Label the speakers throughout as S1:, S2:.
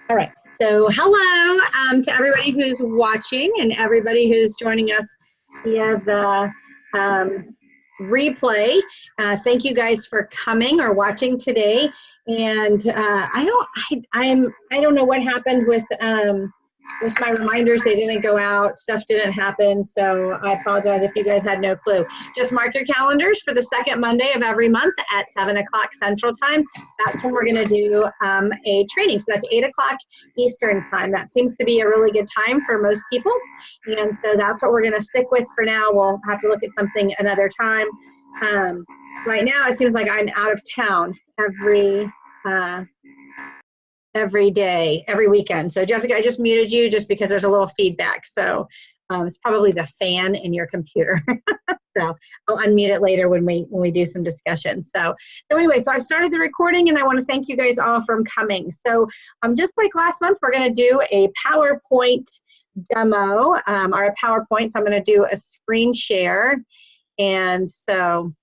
S1: All right, so hello to everybody who's watching and everybody who's joining us via the replay. Thank you guys for coming or watching today. And I don't know what happened with my reminders. They didn't go out. Stuff didn't happen. So I apologize if you guys had no clue. Just mark your calendars for the second Monday of every month at 7 o'clock Central Time. That's when we're going to do a training. So that's 8 o'clock Eastern Time. That seems to be a really good time for most people. And so that's what we're going to stick with for now. We'll have to look at something another time. Right now, it seems like I'm out of town every day, every weekend. So Jessica, I just muted you just because there's a little feedback. So it's probably the fan in your computer. So I'll unmute it later when we do some discussion. So anyway, so I started the recording and I want to thank you guys all for coming. So just like last month, we're going to do a PowerPoint demo, or a PowerPoint. So I'm going to do a screen share. And so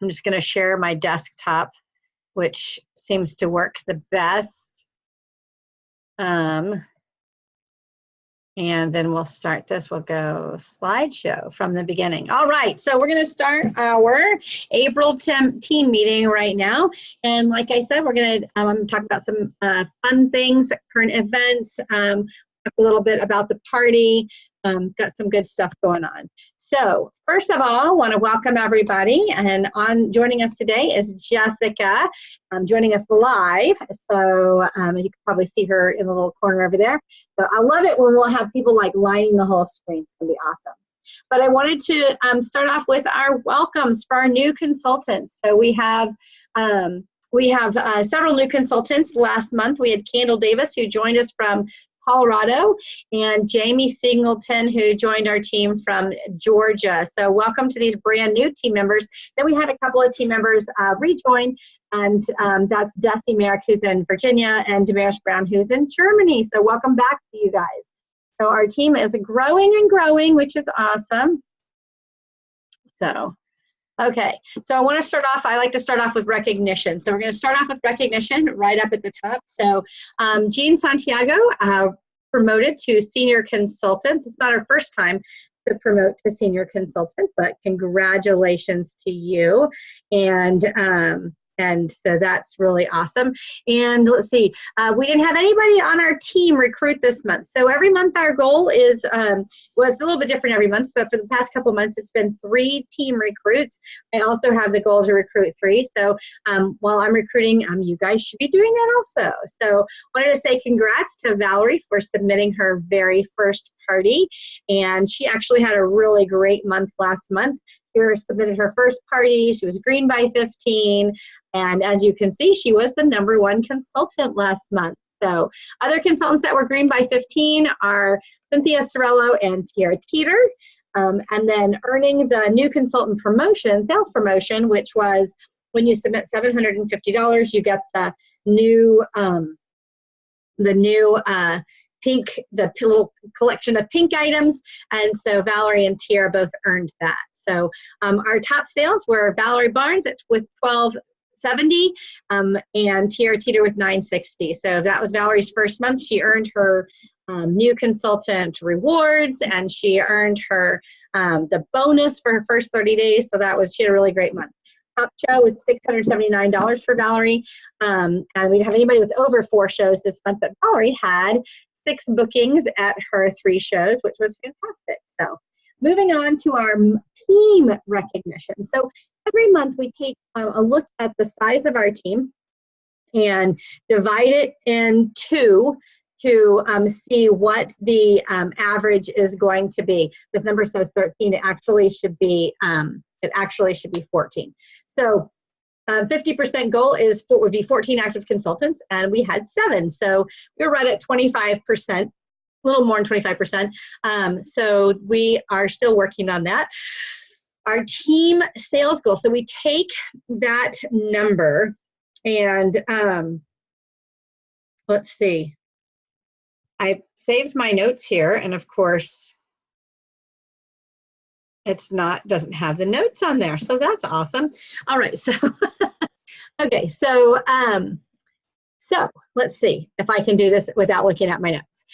S1: I'm just going to share my desktop, which seems to work the best. And then we'll start this. We'll go slideshow from the beginning. All right, so we're gonna start our April team meeting right now. And like I said, we're gonna talk about some fun things, current events, talk a little bit about the party. Got some good stuff going on. So first of all, I want to welcome everybody, and joining us today is Jessica, joining us live. So you can probably see her in the little corner over there. So I love it when we'll have people like lining the whole screen. It's gonna be awesome. But I wanted to start off with our welcomes for our new consultants. So we have several new consultants. Last month we had Candle Davis, who joined us from Colorado, and Jamie Singleton, who joined our team from Georgia. So welcome to these brand new team members. Then we had a couple of team members rejoin, and that's Desi Merrick, who's in Virginia, and Damaris Brown, who's in Germany. So welcome back to you guys. So our team is growing and growing, which is awesome. So okay, so I want to start off, I like to start off with recognition. So we're going to start off with recognition right up at the top. So Jean Santiago promoted to senior consultant. It's not her first time to promote to senior consultant, but congratulations to you. And so that's really awesome. And let's see, we didn't have anybody on our team recruit this month. So every month our goal is, well, it's a little bit different every month, but for the past couple months, it's been 3 team recruits. I also have the goal to recruit 3. So while I'm recruiting, you guys should be doing that also. So wanted to say congrats to Valerie for submitting her very first party. And she actually had a really great month last month. She submitted her first party. She was green by 15. And as you can see, she was the #1 consultant last month. So other consultants that were green by 15 are Cynthia Sorello and Tiara Teeter. And then earning the new consultant promotion, sales promotion, which was when you submit $750, you get the new pink, the little collection of pink items. And so Valerie and Tiara both earned that. So our top sales were Valerie Barnes with $1,270 and Tiara Teeter with $960. So that was Valerie's first month. She earned her new consultant rewards, and she earned her the bonus for her first 30 days. So she had a really great month. Top show was $679 for Valerie. And we didn't have anybody with over 4 shows this month, but Valerie had 6 bookings at her 3 shows, which was fantastic. So moving on to our team recognition. So every month we take a look at the size of our team and divide it in 2 to see what the average is going to be. This number says 13. It actually should be 14. So 50% goal would be 14 active consultants, and we had 7. So we were right at 25%, a little more than 25%. So we are still working on that. Our team sales goal. So we take that number and let's see. I saved my notes here, and of course, doesn't have the notes on there. So that's awesome. All right, so okay, so So let's see if I can do this without looking at my notes.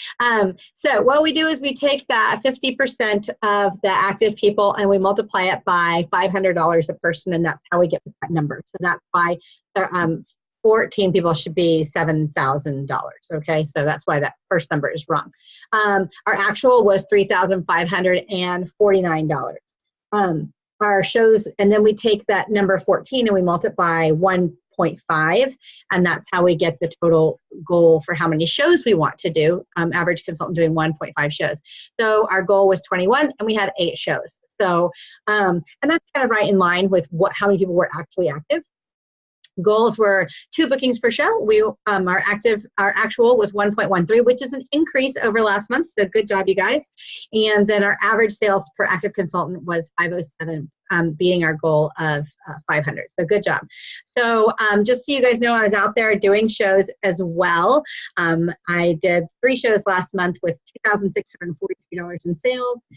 S1: So what we do is we take that 50% of the active people and we multiply it by $500 a person, and that's how we get that number. So that's why 14 people should be $7,000. Okay, so that's why that first number is wrong. Our actual was $3,549. Our shows, and then we take that number 14 and we multiply 1.5, and that's how we get the total goal for how many shows we want to do. Average consultant doing 1.5 shows. So our goal was 21 and we had 8 shows. So, and that's kind of right in line with how many people were actually active. Goals were 2 bookings per show. Our actual was 1.13, which is an increase over last month. So good job, you guys. And then our average sales per active consultant was 507, beating our goal of 500. So good job. So just so you guys know, I was out there doing shows as well. I did 3 shows last month with $2,643 in sales.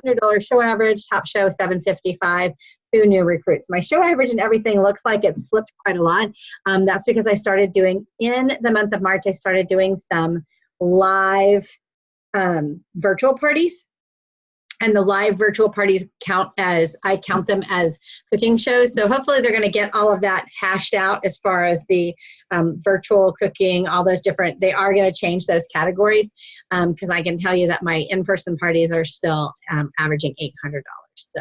S1: $600 show average, top show $755, 2 new recruits. My show average and everything looks like it slipped quite a lot. That's because I started doing, in the month of March, I started doing some live virtual parties. And the live virtual parties I count them as cooking shows. So hopefully they're going to get all of that hashed out as far as the virtual cooking, all those different, they are going to change those categories because I can tell you that my in-person parties are still averaging $800. So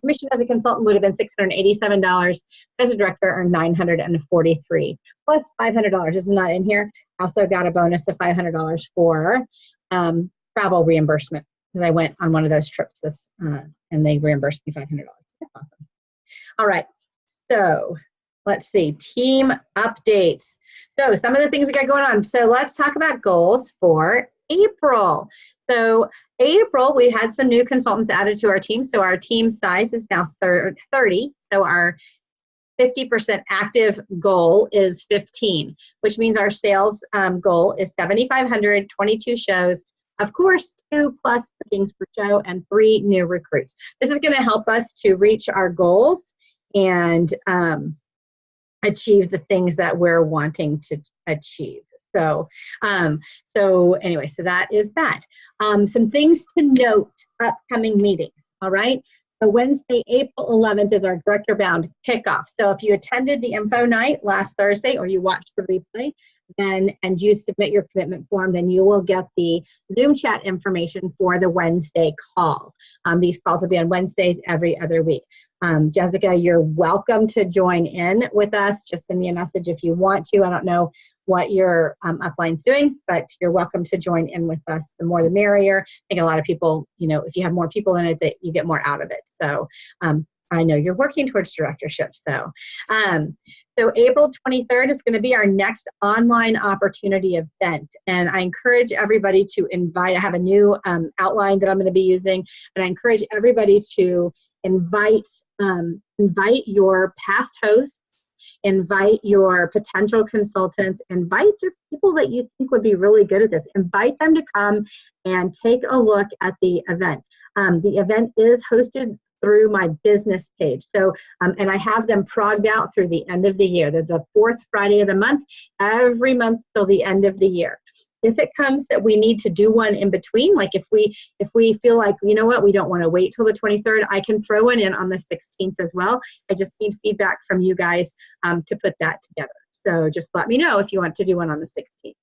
S1: commission as a consultant would have been $687. As a director, earned $943 plus $500. This is not in here. Also got a bonus of $500 for travel reimbursement because I went on one of those trips and they reimbursed me $500. That's awesome. All right, so let's see, team updates. So some of the things we got going on. So let's talk about goals for April. So April, we had some new consultants added to our team. So our team size is now 30. So our 50% active goal is 15, which means our sales goal is 7,500, 22 shows. Of course, 2+ bookings per show and 3 new recruits. This is going to help us to reach our goals and achieve the things that we're wanting to achieve. So, anyway, so that is that. Some things to note, upcoming meetings, all right? So Wednesday, April 11th is our Director Bound kickoff. So if you attended the info night last Thursday or you watched the replay, and you submit your commitment form, then you will get the Zoom chat information for the Wednesday call. These calls will be on Wednesdays every other week. Jessica, you're welcome to join in with us. Just send me a message if you want to. I don't know what your upline's doing, but you're welcome to join in with us. The more the merrier. I think a lot of people, if you have more people in it, that you get more out of it. So I know you're working towards directorship. So April 23rd is going to be our next online opportunity event. And I encourage everybody to invite. I have a new outline that I'm going to be using. And I encourage everybody to invite your past hosts, invite your potential consultants, invite just people that you think would be really good at this. Invite them to come and take a look at the event. The event is hosted through my business page. So, and I have them progged out through the end of the year. They're the 4th Friday of the month, every month till the end of the year. If it comes that we need to do one in between, like if we feel like, you know what, we don't want to wait till the 23rd, I can throw one in on the 16th as well. I just need feedback from you guys to put that together. So just let me know if you want to do one on the 16th.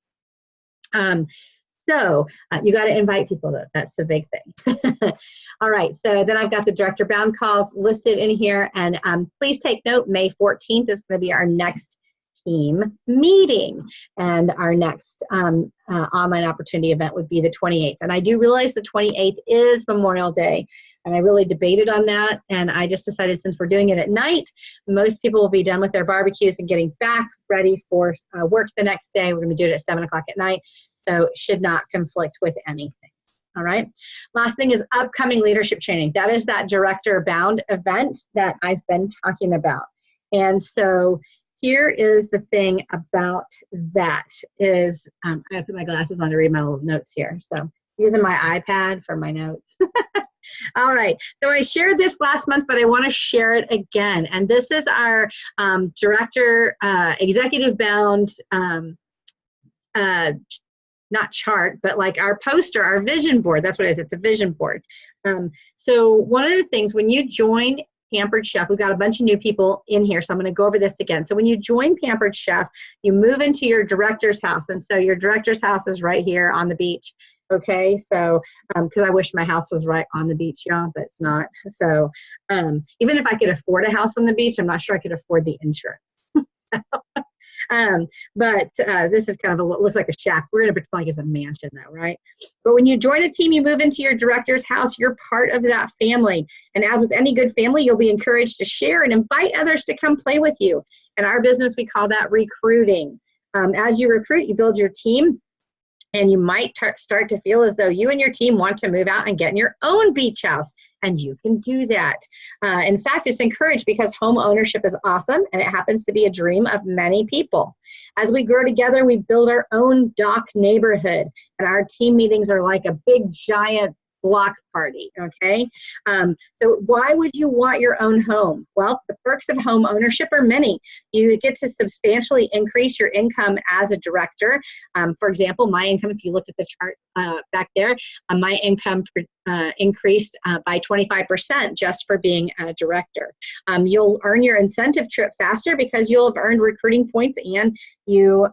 S1: So you got to invite people, though. That's the big thing. All right. So then I've got the Director Bound calls listed in here. And please take note, May 14th is going to be our next team meeting. And our next online opportunity event would be the 28th. And I do realize the 28th is Memorial Day. And I really debated on that. And I just decided since we're doing it at night, most people will be done with their barbecues and getting back ready for work the next day. We're going to do it at 7 o'clock at night. So it should not conflict with anything. All right. Last thing is upcoming leadership training. That is that Director Bound event that I've been talking about. And so here is the thing about that is, I have to put my glasses on to read my little notes here. So using my iPad for my notes. All right. So I shared this last month, but I want to share it again. And this is our director, executive bound, not chart, but like our poster, our vision board. That's what it is. It's a vision board. So one of the things when you join Pampered Chef, we've got a bunch of new people in here, so I'm going to go over this again. So when you join Pampered Chef, you move into your director's house. And so your director's house is right here on the beach. Okay, so because I wish my house was right on the beach, y'all, but it's not. So even if I could afford a house on the beach, I'm not sure I could afford the insurance. But this is kind of looks like a shack. We're going to pretend like it's a mansion though, right? But when you join a team, you move into your director's house, you're part of that family. And as with any good family, you'll be encouraged to share and invite others to come play with you. In our business, we call that recruiting. As you recruit, you build your team. And you might start to feel as though you and your team want to move out and get in your own beach house. And you can do that. In fact, it's encouraged because home ownership is awesome and it happens to be a dream of many people. As we grow together, we build our own dock neighborhood. And our team meetings are like a big, giant block party, okay? So why would you want your own home? Well, the perks of home ownership are many. You get to substantially increase your income as a director. For example, my income, if you looked at the chart back there, my income increased by 25% just for being a director. You'll earn your incentive trip faster because you'll have earned recruiting points and you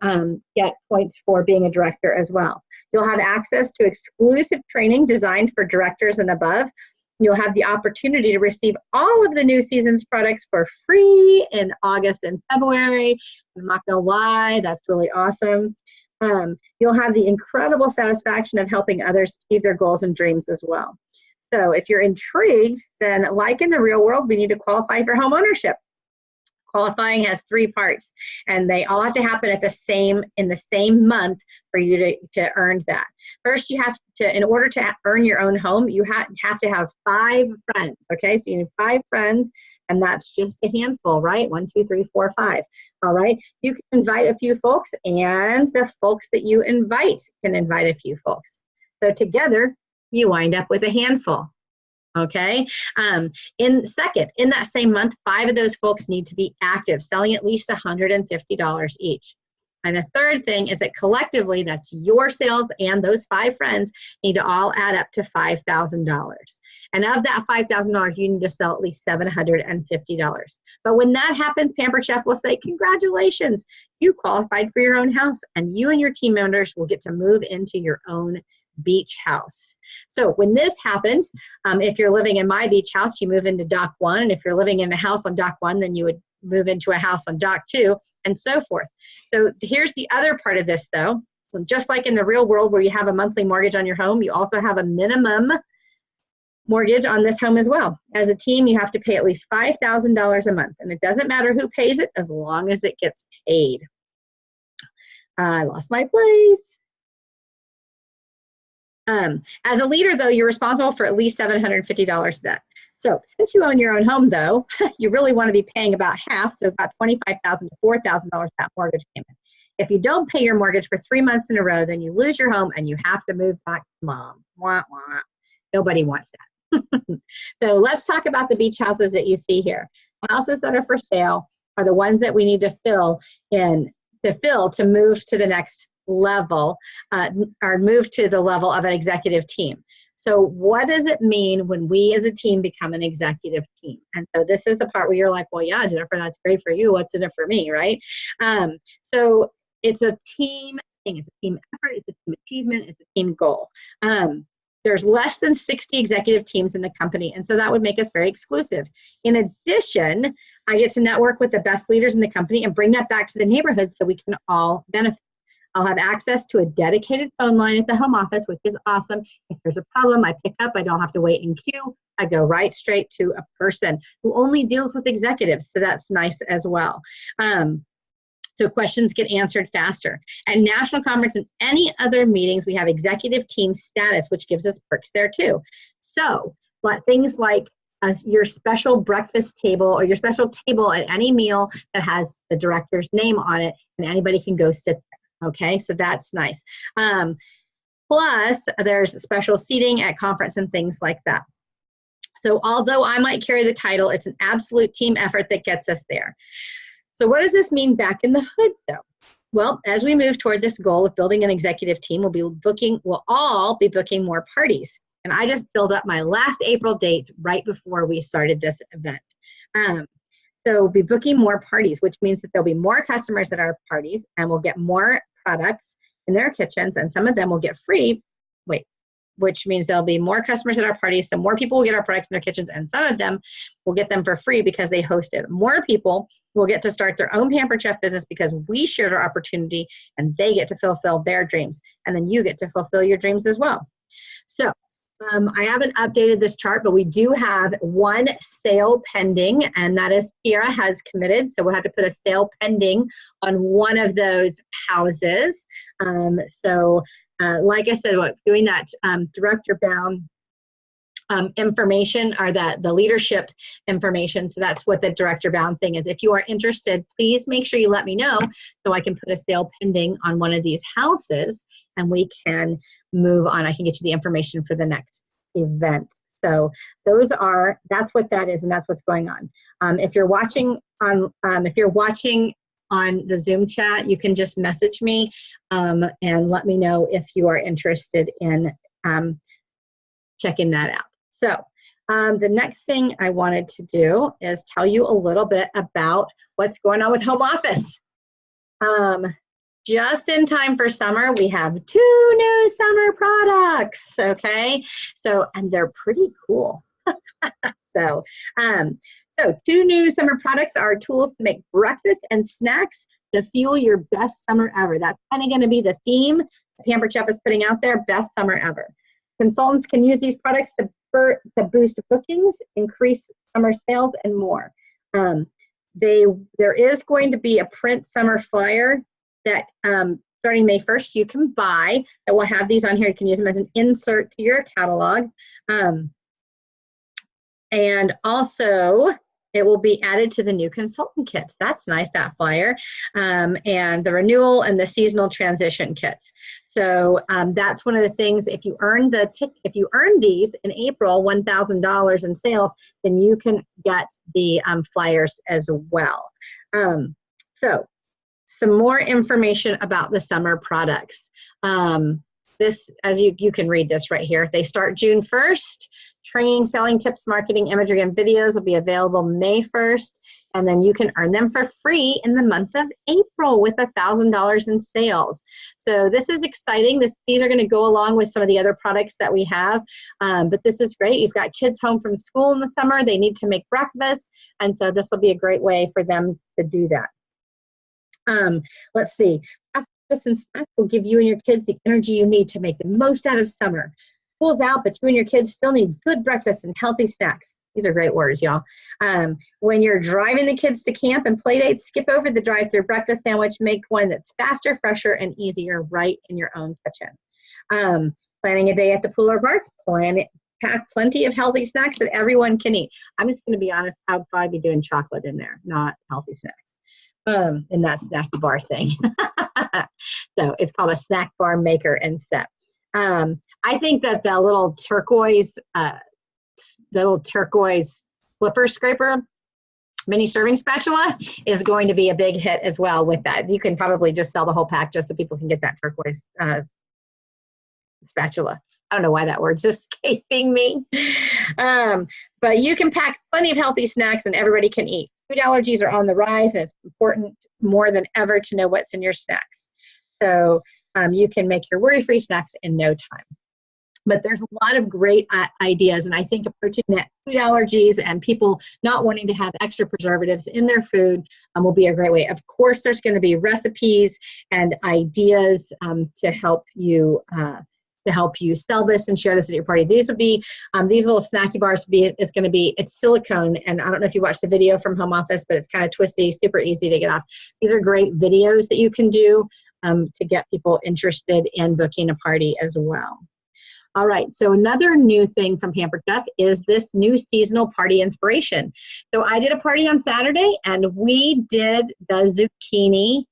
S1: get points for being a director as well. You'll have access to exclusive training designed for directors and above. You'll have the opportunity to receive all of the new season's products for free in August and February. I'm not gonna lie, that's really awesome. You'll have the incredible satisfaction of helping others achieve their goals and dreams as well. So if you're intrigued, then like in the real world, we need to qualify for home ownership. Qualifying has 3 parts, and they all have to happen in the same month for you to earn that. First, you have to, in order to earn your own home, you have to have 5 friends, okay? So you need 5 friends, and that's just a handful, right? 1, 2, 3, 4, 5, all right? You can invite a few folks, and the folks that you invite can invite a few folks. So together, you wind up with a handful. Okay. In that same month, 5 of those folks need to be active, selling at least $150 each. And the third thing is that collectively, that's your sales and those 5 friends need to all add up to $5,000. And of that $5,000, you need to sell at least $750. But when that happens, Pampered Chef will say, congratulations, you qualified for your own house, and you and your team members will get to move into your own beach house. So when this happens, if you're living in my beach house, you move into dock 1. And if you're living in a house on dock 1, then you would move into a house on dock 2, and so forth. So here's the other part of this though. So just like in the real world where you have a monthly mortgage on your home, you also have a minimum mortgage on this home as well. As a team, you have to pay at least $5,000 a month. And it doesn't matter who pays it as long as it gets paid. I lost my place. As a leader, though, you're responsible for at least $750 of that. So since you own your own home, though, you really want to be paying about half, so about $25,000 to $4,000 that mortgage payment. If you don't pay your mortgage for 3 months in a row, then you lose your home and you have to move back to mom. Wah, wah. Nobody wants that. So let's talk about the beach houses that you see here. Houses that are for sale are the ones that we need to fill to move to the next level or move to the level of an executive team. So what does it mean when we as a team become an executive team? And so this is the part where you're like, well, yeah, Jennifer, that's great for you. What's in it for me, right? So it's a team thing. It's a team effort. It's a team achievement. It's a team goal. There's less than 60 executive teams in the company, and so that would make us very exclusive. In addition, I get to network with the best leaders in the company and bring that back to the neighborhood so we can all benefit. I'll have access to a dedicated phone line at the home office, which is awesome. If there's a problem, I pick up. I don't have to wait in queue. I go right straight to a person who only deals with executives, so that's nice as well. So questions get answered faster. At national conference and any other meetings, we have executive team status, which gives us perks there too. So things like your special breakfast table or your special table at any meal that has the director's name on it, and anybody can go sit there. Okay, so that's nice. Plus, there's special seating at conference and things like that. So although I might carry the title, it's an absolute team effort that gets us there. So what does this mean back in the hood, though? Well, as we move toward this goal of building an executive team, we'll all be booking more parties. And I just filled up my last April dates right before we started this event. So we'll be booking more parties, which means that there'll be more customers at our parties, and we'll get more products in their kitchens, and some of them will get free. Which means there'll be more customers at our parties, so more people will get our products in their kitchens, and some of them will get them for free because they hosted. More people will get to start their own Pampered Chef business because we shared our opportunity, and they get to fulfill their dreams, and then you get to fulfill your dreams as well. So I haven't updated this chart, but we do have one sale pending, and that is Kira has committed, so we'll have to put a sale pending on one of those houses. Like I said, doing that director bound information, or the leadership information. So that's what the director bound thing is. If you are interested, please make sure you let me know so I can put a sale pending on one of these houses, and we can move on. I can get you the information for the next event. So that's what that is, and that's what's going on. If you're watching on the Zoom chat, you can just message me and let me know if you are interested in checking that out. So the next thing I wanted to do is tell you a little bit about what's going on with home office. Just in time for summer, we have 2 new summer products, okay? And they're pretty cool. So 2 new summer products are tools to make breakfast and snacks to fuel your best summer ever. That's kind of going to be the theme Pampered Chef is putting out there, best summer ever. Consultants can use these products to boost bookings, increase summer sales, and more. There is going to be a print summer flyer that starting May 1st you can buy that will have these on here. You can use them as an insert to your catalog. And also, it will be added to the new consultant kits. That's nice, that flyer. And the renewal and the seasonal transition kits. So that's one of the things. If you earn these in April, $1,000 in sales, then you can get the flyers as well. So some more information about the summer products. This, as you can read this right here. They start June 1st. Training, selling tips, marketing, imagery, and videos will be available May 1st. And then you can earn them for free in the month of April with $1,000 in sales. So this is exciting. These are going to go along with some of the other products that we have. But this is great. You've got kids home from school in the summer. They need to make breakfast. And so this will be a great way for them to do that. Let's see. Breakfast and snacks will give you and your kids the energy you need to make the most out of summer. School's out, but you and your kids still need good breakfast and healthy snacks. These are great words, y'all. When you're driving the kids to camp and play dates, skip over the drive-thru breakfast sandwich. Make one that's faster, fresher, and easier right in your own kitchen. Planning a day at the pool or park, pack plenty of healthy snacks that everyone can eat. I'm just going to be honest, I would probably be doing chocolate in there, not healthy snacks. In that snack bar thing. So it's called a snack bar maker and set. I think that the little turquoise flipper scraper mini serving spatula is going to be a big hit as well with that. You can probably just sell the whole pack just so people can get that turquoise spatula. I don't know why that word's escaping me. But you can pack plenty of healthy snacks and everybody can eat. Food allergies are on the rise, and it's important more than ever to know what's in your snacks. So you can make your worry-free snacks in no time. But there's a lot of great ideas, and I think approaching that food allergies and people not wanting to have extra preservatives in their food will be a great way. Of course, there's going to be recipes and ideas to help you sell this and share this at your party. These would be, these little snacky bars it's silicone, and I don't know if you watched the video from home office, but it's kind of twisty, super easy to get off. These are great videos that you can do to get people interested in booking a party as well. All right, so another new thing from Pampered Chef is this new seasonal party inspiration. So I did a party on Saturday, and we did the zucchini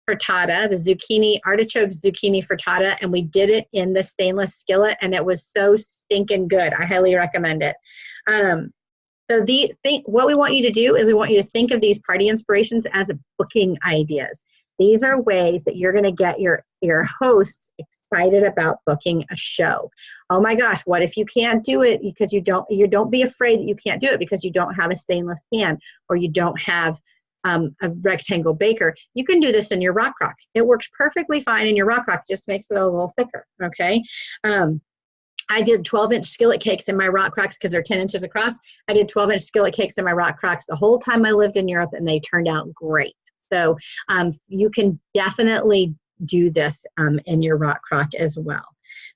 S1: frittata, the artichoke zucchini frittata, and we did it in the stainless skillet, and it was so stinking good. I highly recommend it. What we want you to do is we want you to think of these party inspirations as booking ideas. These are ways that you're going to get your hosts excited about booking a show. Oh my gosh, what if you can't do it because you don't be afraid that you can't do it because you don't have a stainless pan or you don't have a rectangle baker. You can do this in your rock. It works perfectly fine in your rock, just makes it a little thicker, okay? I did 12-inch skillet cakes in my rock crocks because they're 10 inches across. I did 12-inch skillet cakes in my rock crocks the whole time I lived in Europe, and they turned out great. So you can definitely do this in your rock crock as well.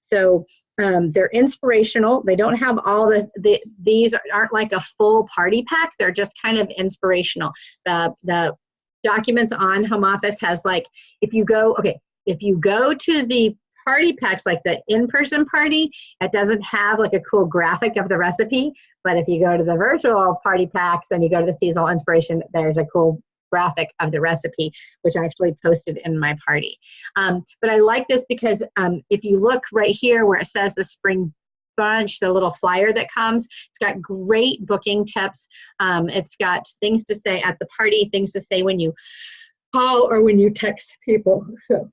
S1: So they're inspirational. They don't have all these aren't like a full party pack. They're just kind of inspirational. The documents on Home Office has like, if you go to the party packs, like the in-person party, it doesn't have like a cool graphic of the recipe. But if you go to the virtual party packs and you go to the seasonal inspiration, there's a cool graphic of the recipe, which I actually posted in my party. But I like this because if you look right here where it says the spring brunch, the little flyer that comes, it's got great booking tips. It's got things to say at the party, things to say when you call or when you text people. So,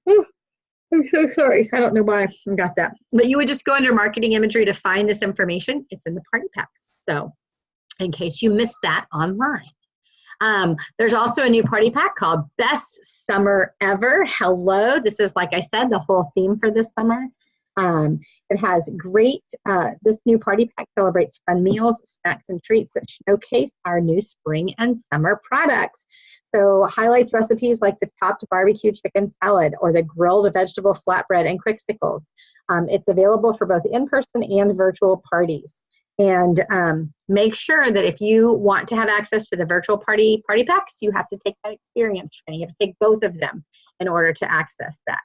S1: I'm so sorry. I don't know why I got that. But you would just go under marketing imagery to find this information. It's in the party packs. So in case you missed that online. There's also a new party pack called Best Summer Ever. Hello. This is, like I said, the whole theme for this summer. It has great, this new party pack celebrates fun meals, snacks, and treats that showcase our new spring and summer products. So highlights recipes like the topped barbecue chicken salad or the grilled vegetable flatbread and quicksicles. It's available for both in-person and virtual parties. And make sure that if you want to have access to the virtual party packs, you have to take that experience training. You have to take both of them in order to access that.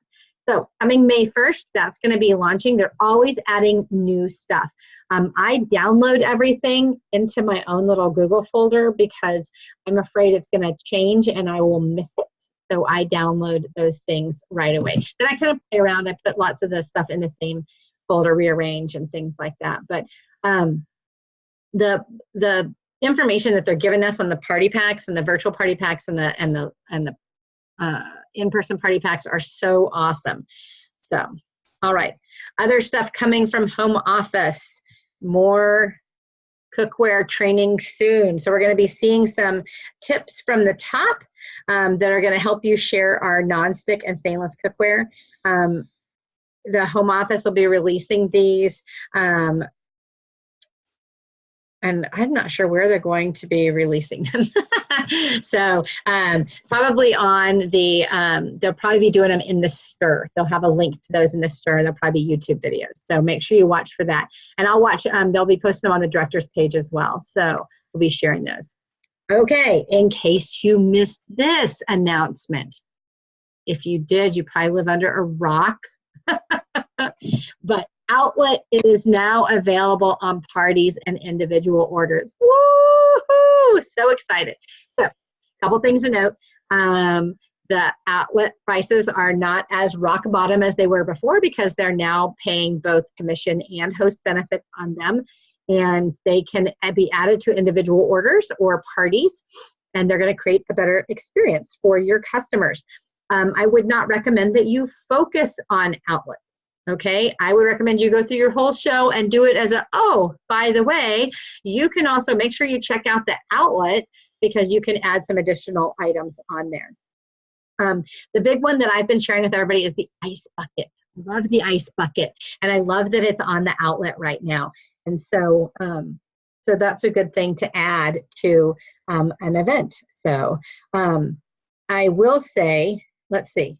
S1: So coming May 1st, that's going to be launching. They're always adding new stuff. I download everything into my own little Google folder because I'm afraid it's going to change and I will miss it. So I download those things right away. Then I kind of play around. I put lots of the stuff in the same folder, rearrange and things like that. But the information that they're giving us on the party packs and the virtual party packs and the in-person party packs are so awesome. So, all right. Other stuff coming from Home Office, more cookware training soon. So we're going to be seeing some tips from the top that are going to help you share our nonstick and stainless cookware. The Home Office will be releasing these. And I'm not sure where they're going to be releasing them. So probably on they'll probably be doing them in the STIR. They'll have a link to those in the STIR. They'll probably be YouTube videos. So make sure you watch for that. And I'll watch, they'll be posting them on the director's page as well. So we'll be sharing those. Okay, in case you missed this announcement. If you did, you probably live under a rock. But Outlet is now available on parties and individual orders. Woohoo! So excited. So a couple things to note. The Outlet prices are not as rock bottom as they were before because they're now paying both commission and host benefits on them. And they can be added to individual orders or parties. And they're going to create a better experience for your customers. I would not recommend that you focus on Outlet. Okay, I would recommend you go through your whole show and do it as by the way, you can also make sure you check out the Outlet because you can add some additional items on there. The big one that I've been sharing with everybody is the ice bucket. I love the ice bucket, and I love that it's on the Outlet right now. And so, so that's a good thing to add to an event. So I will say, let's see.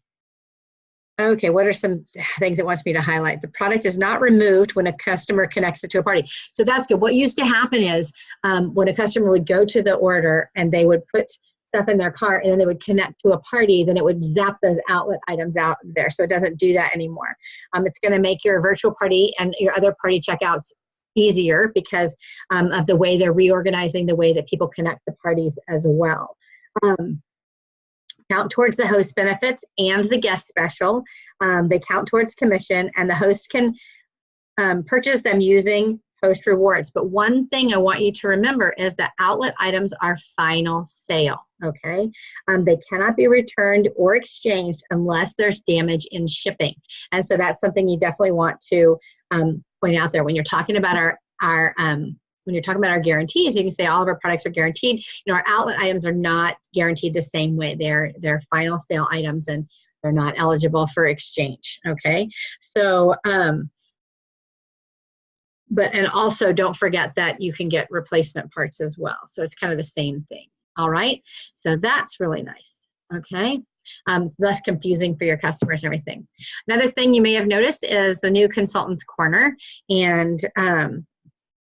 S1: Okay, what are some things it wants me to highlight? The product is not removed when a customer connects it to a party. So that's good. What used to happen is when a customer would go to the order and they would put stuff in their cart and then they would connect to a party, then it would zap those Outlet items out there. So it doesn't do that anymore. It's going to make your virtual party and your other party checkouts easier because of the way they're reorganizing the way that people connect to parties as well. Count towards the host benefits and the guest special. They count towards commission, and the host can purchase them using post rewards. But one thing I want you to remember is that outlet items are final sale, okay? They cannot be returned or exchanged unless there's damage in shipping. And so that's something you definitely want to point out there. When you're talking about when you're talking about our guarantees, you can say all of our products are guaranteed. You know, our outlet items are not guaranteed the same way. They're final sale items and they're not eligible for exchange, okay? So, and also don't forget that you can get replacement parts as well. So it's kind of the same thing, all right? So that's really nice, okay? Less confusing for your customers and everything. Another thing you may have noticed is the new Consultants Corner, and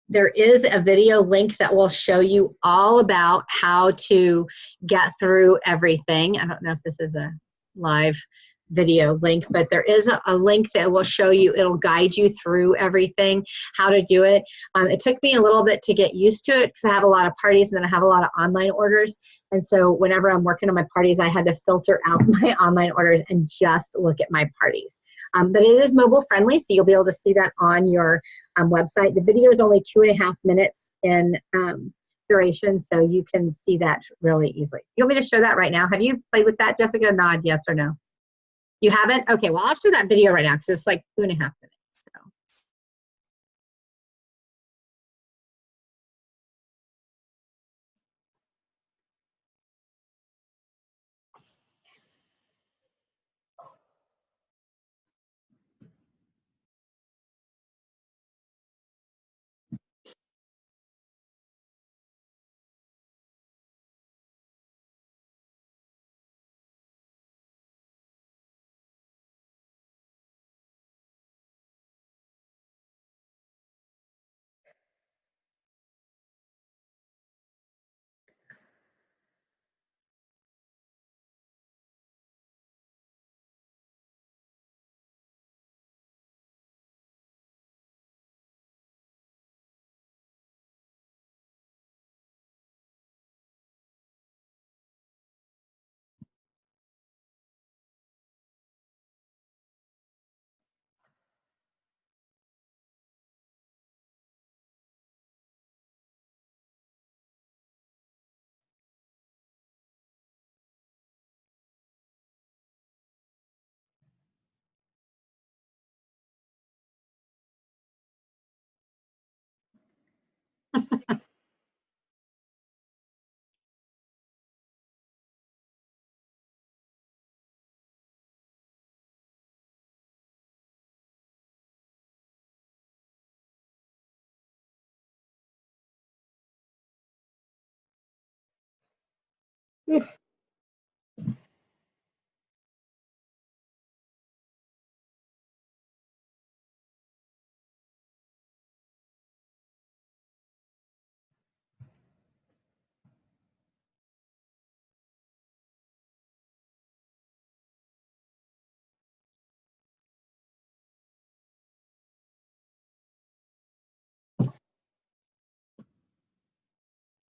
S1: there is a video link that will show you all about how to get through everything. I don't know if this is a live video link, but there is a link that will show you, it'll guide you through everything, how to do it. It took me a little bit to get used to it because I have a lot of parties and then I have a lot of online orders. And so whenever I'm working on my parties, I had to filter out my online orders and just look at my parties. But it is mobile friendly, so you'll be able to see that on your website. The video is only 2.5 minutes in duration, so you can see that really easily. You want me to show that right now? Have you played with that, Jessica? Nod yes or no. You haven't? Okay, well, I'll show that video right now because it's like 2.5 minutes.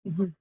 S1: Mhm.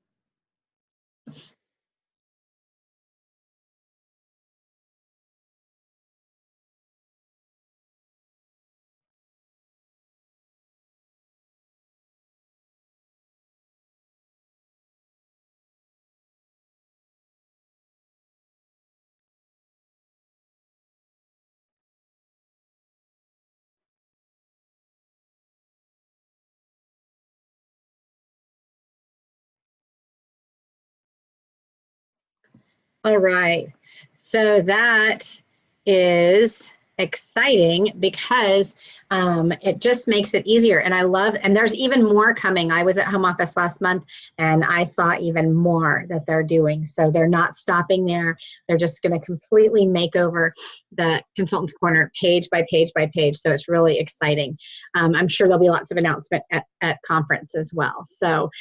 S1: All right, so that is exciting because it just makes it easier. And I love, and there's even more coming. I was at home office last month and I saw even more that they're doing. So they're not stopping there. They're just going to completely make over the Consultants Corner page by page by page. So it's really exciting. I'm sure there'll be lots of announcement at conference as well. So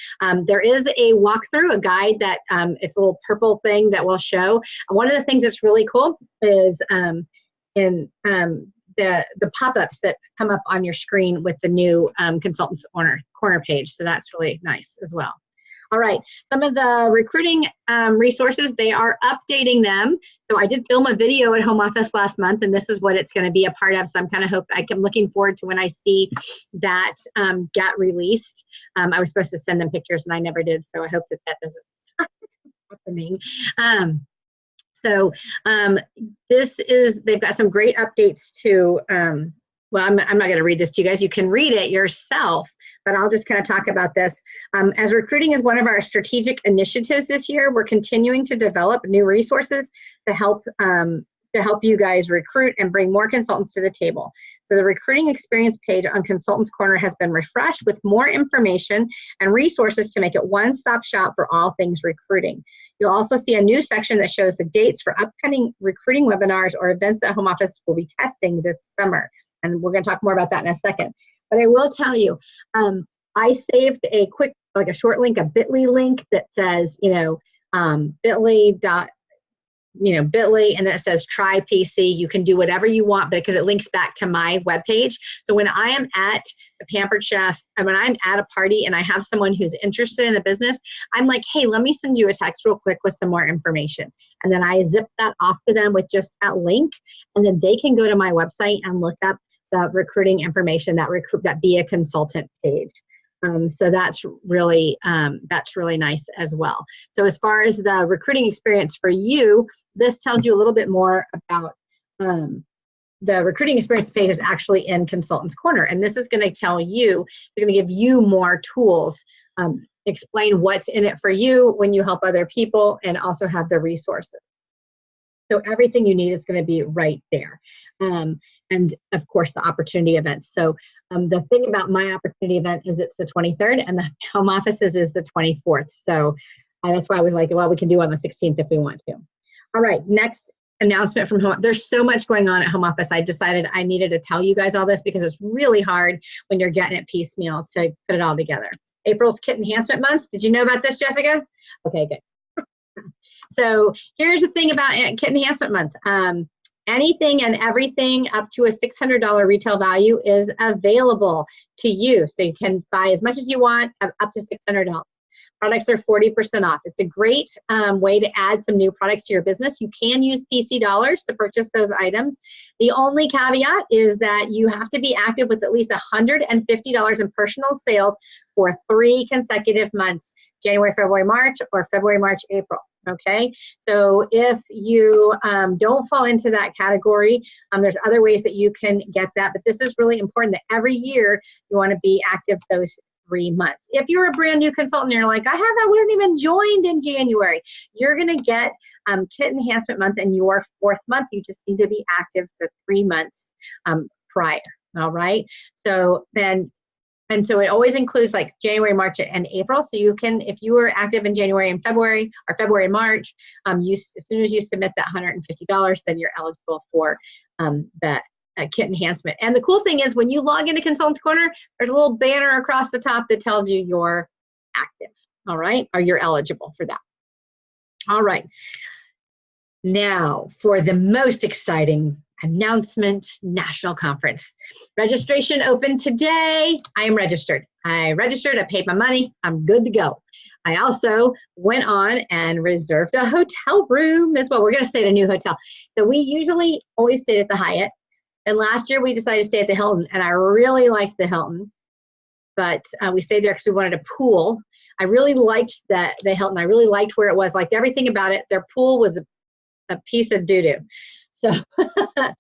S1: there is a walkthrough, a guide that it's a little purple thing that will show. One of the things that's really cool is in the pop-ups that come up on your screen with the new Consultants Corner page. So that's really nice as well. All right, some of the recruiting resources, they are updating them. So I did film a video at home office last month, and this is what it's going to be a part of. So I'm kind of I'm looking forward to when I see that get released. I was supposed to send them pictures, and I never did. So I hope that that doesn't happening. They've got some great updates to. Well, I'm not going to read this to you guys. You can read it yourself, but I'll just kind of talk about this. As recruiting is one of our strategic initiatives this year, we're continuing to develop new resources to help you guys recruit and bring more consultants to the table. So the recruiting experience page on Consultants Corner has been refreshed with more information and resources to make it one-stop shop for all things recruiting. You'll also see a new section that shows the dates for upcoming recruiting webinars or events that Home Office will be testing this summer. And we're going to talk more about that in a second. But I will tell you, I saved a quick, like a short link, a bit.ly link that says, bit.ly, and then it says try PC. You can do whatever you want because it links back to my webpage. So when I am at the Pampered Chef and when I'm at a party and I have someone who's interested in the business, I'm like, hey, let me send you a text real quick with some more information. And then I zip that off to them with just that link. And then they can go to my website and look up the recruiting information, that Be a Consultant page. So that's really nice as well. So as far as the recruiting experience for you, this tells you a little bit more about the recruiting experience page is actually in Consultants Corner. And this is going to tell you, they're going to give you more tools, explain what's in it for you when you help other people, and also have the resources. So everything you need is going to be right there. And of course, the opportunity events. So the thing about my opportunity event is it's the 23rd and the Home Offices is the 24th. So that's why I was like, well, we can do on the 16th if we want to. All right, next announcement from Home. There's so much going on at Home Office. I decided I needed to tell you guys all this because it's really hard when you're getting it piecemeal to put it all together. April's Kit Enhancement Month. Did you know about this, Jessica? Okay, good. So here's the thing about Kit Enhancement Month. Anything and everything up to a $600 retail value is available to you. So you can buy as much as you want, up to $600. Products are 40% off. It's a great way to add some new products to your business. You can use PC dollars to purchase those items. The only caveat is that you have to be active with at least $150 in personal sales for 3 consecutive months, January, February, March, or February, March, April. Okay, so if you don't fall into that category, there's other ways that you can get that, but this is really important that every year you want to be active those 3 months. If you're a brand new consultant and you're like, I wasn't even joined in January, you're going to get Kit Enhancement Month in your 4th month. You just need to be active for 3 months prior. All right, so then. And so it always includes like January, March, and April. So you can, if you were active in January and February, or February and March, as soon as you submit that $150, then you're eligible for that Kit Enhancement. And the cool thing is when you log into Consultants Corner, there's a little banner across the top that tells you you're active, all right? Or you're eligible for that. All right. Now for the most exciting announcement, national conference. Registration opened today. I am registered. I registered, I paid my money, I'm good to go. I also went on and reserved a hotel room as well. We're gonna stay at a new hotel. So we usually always stayed at the Hyatt. And last year we decided to stay at the Hilton, and I really liked the Hilton. But we stayed there because we wanted a pool. I really liked the Hilton. I really liked where it was, liked everything about it. Their pool was a piece of doo-doo. So I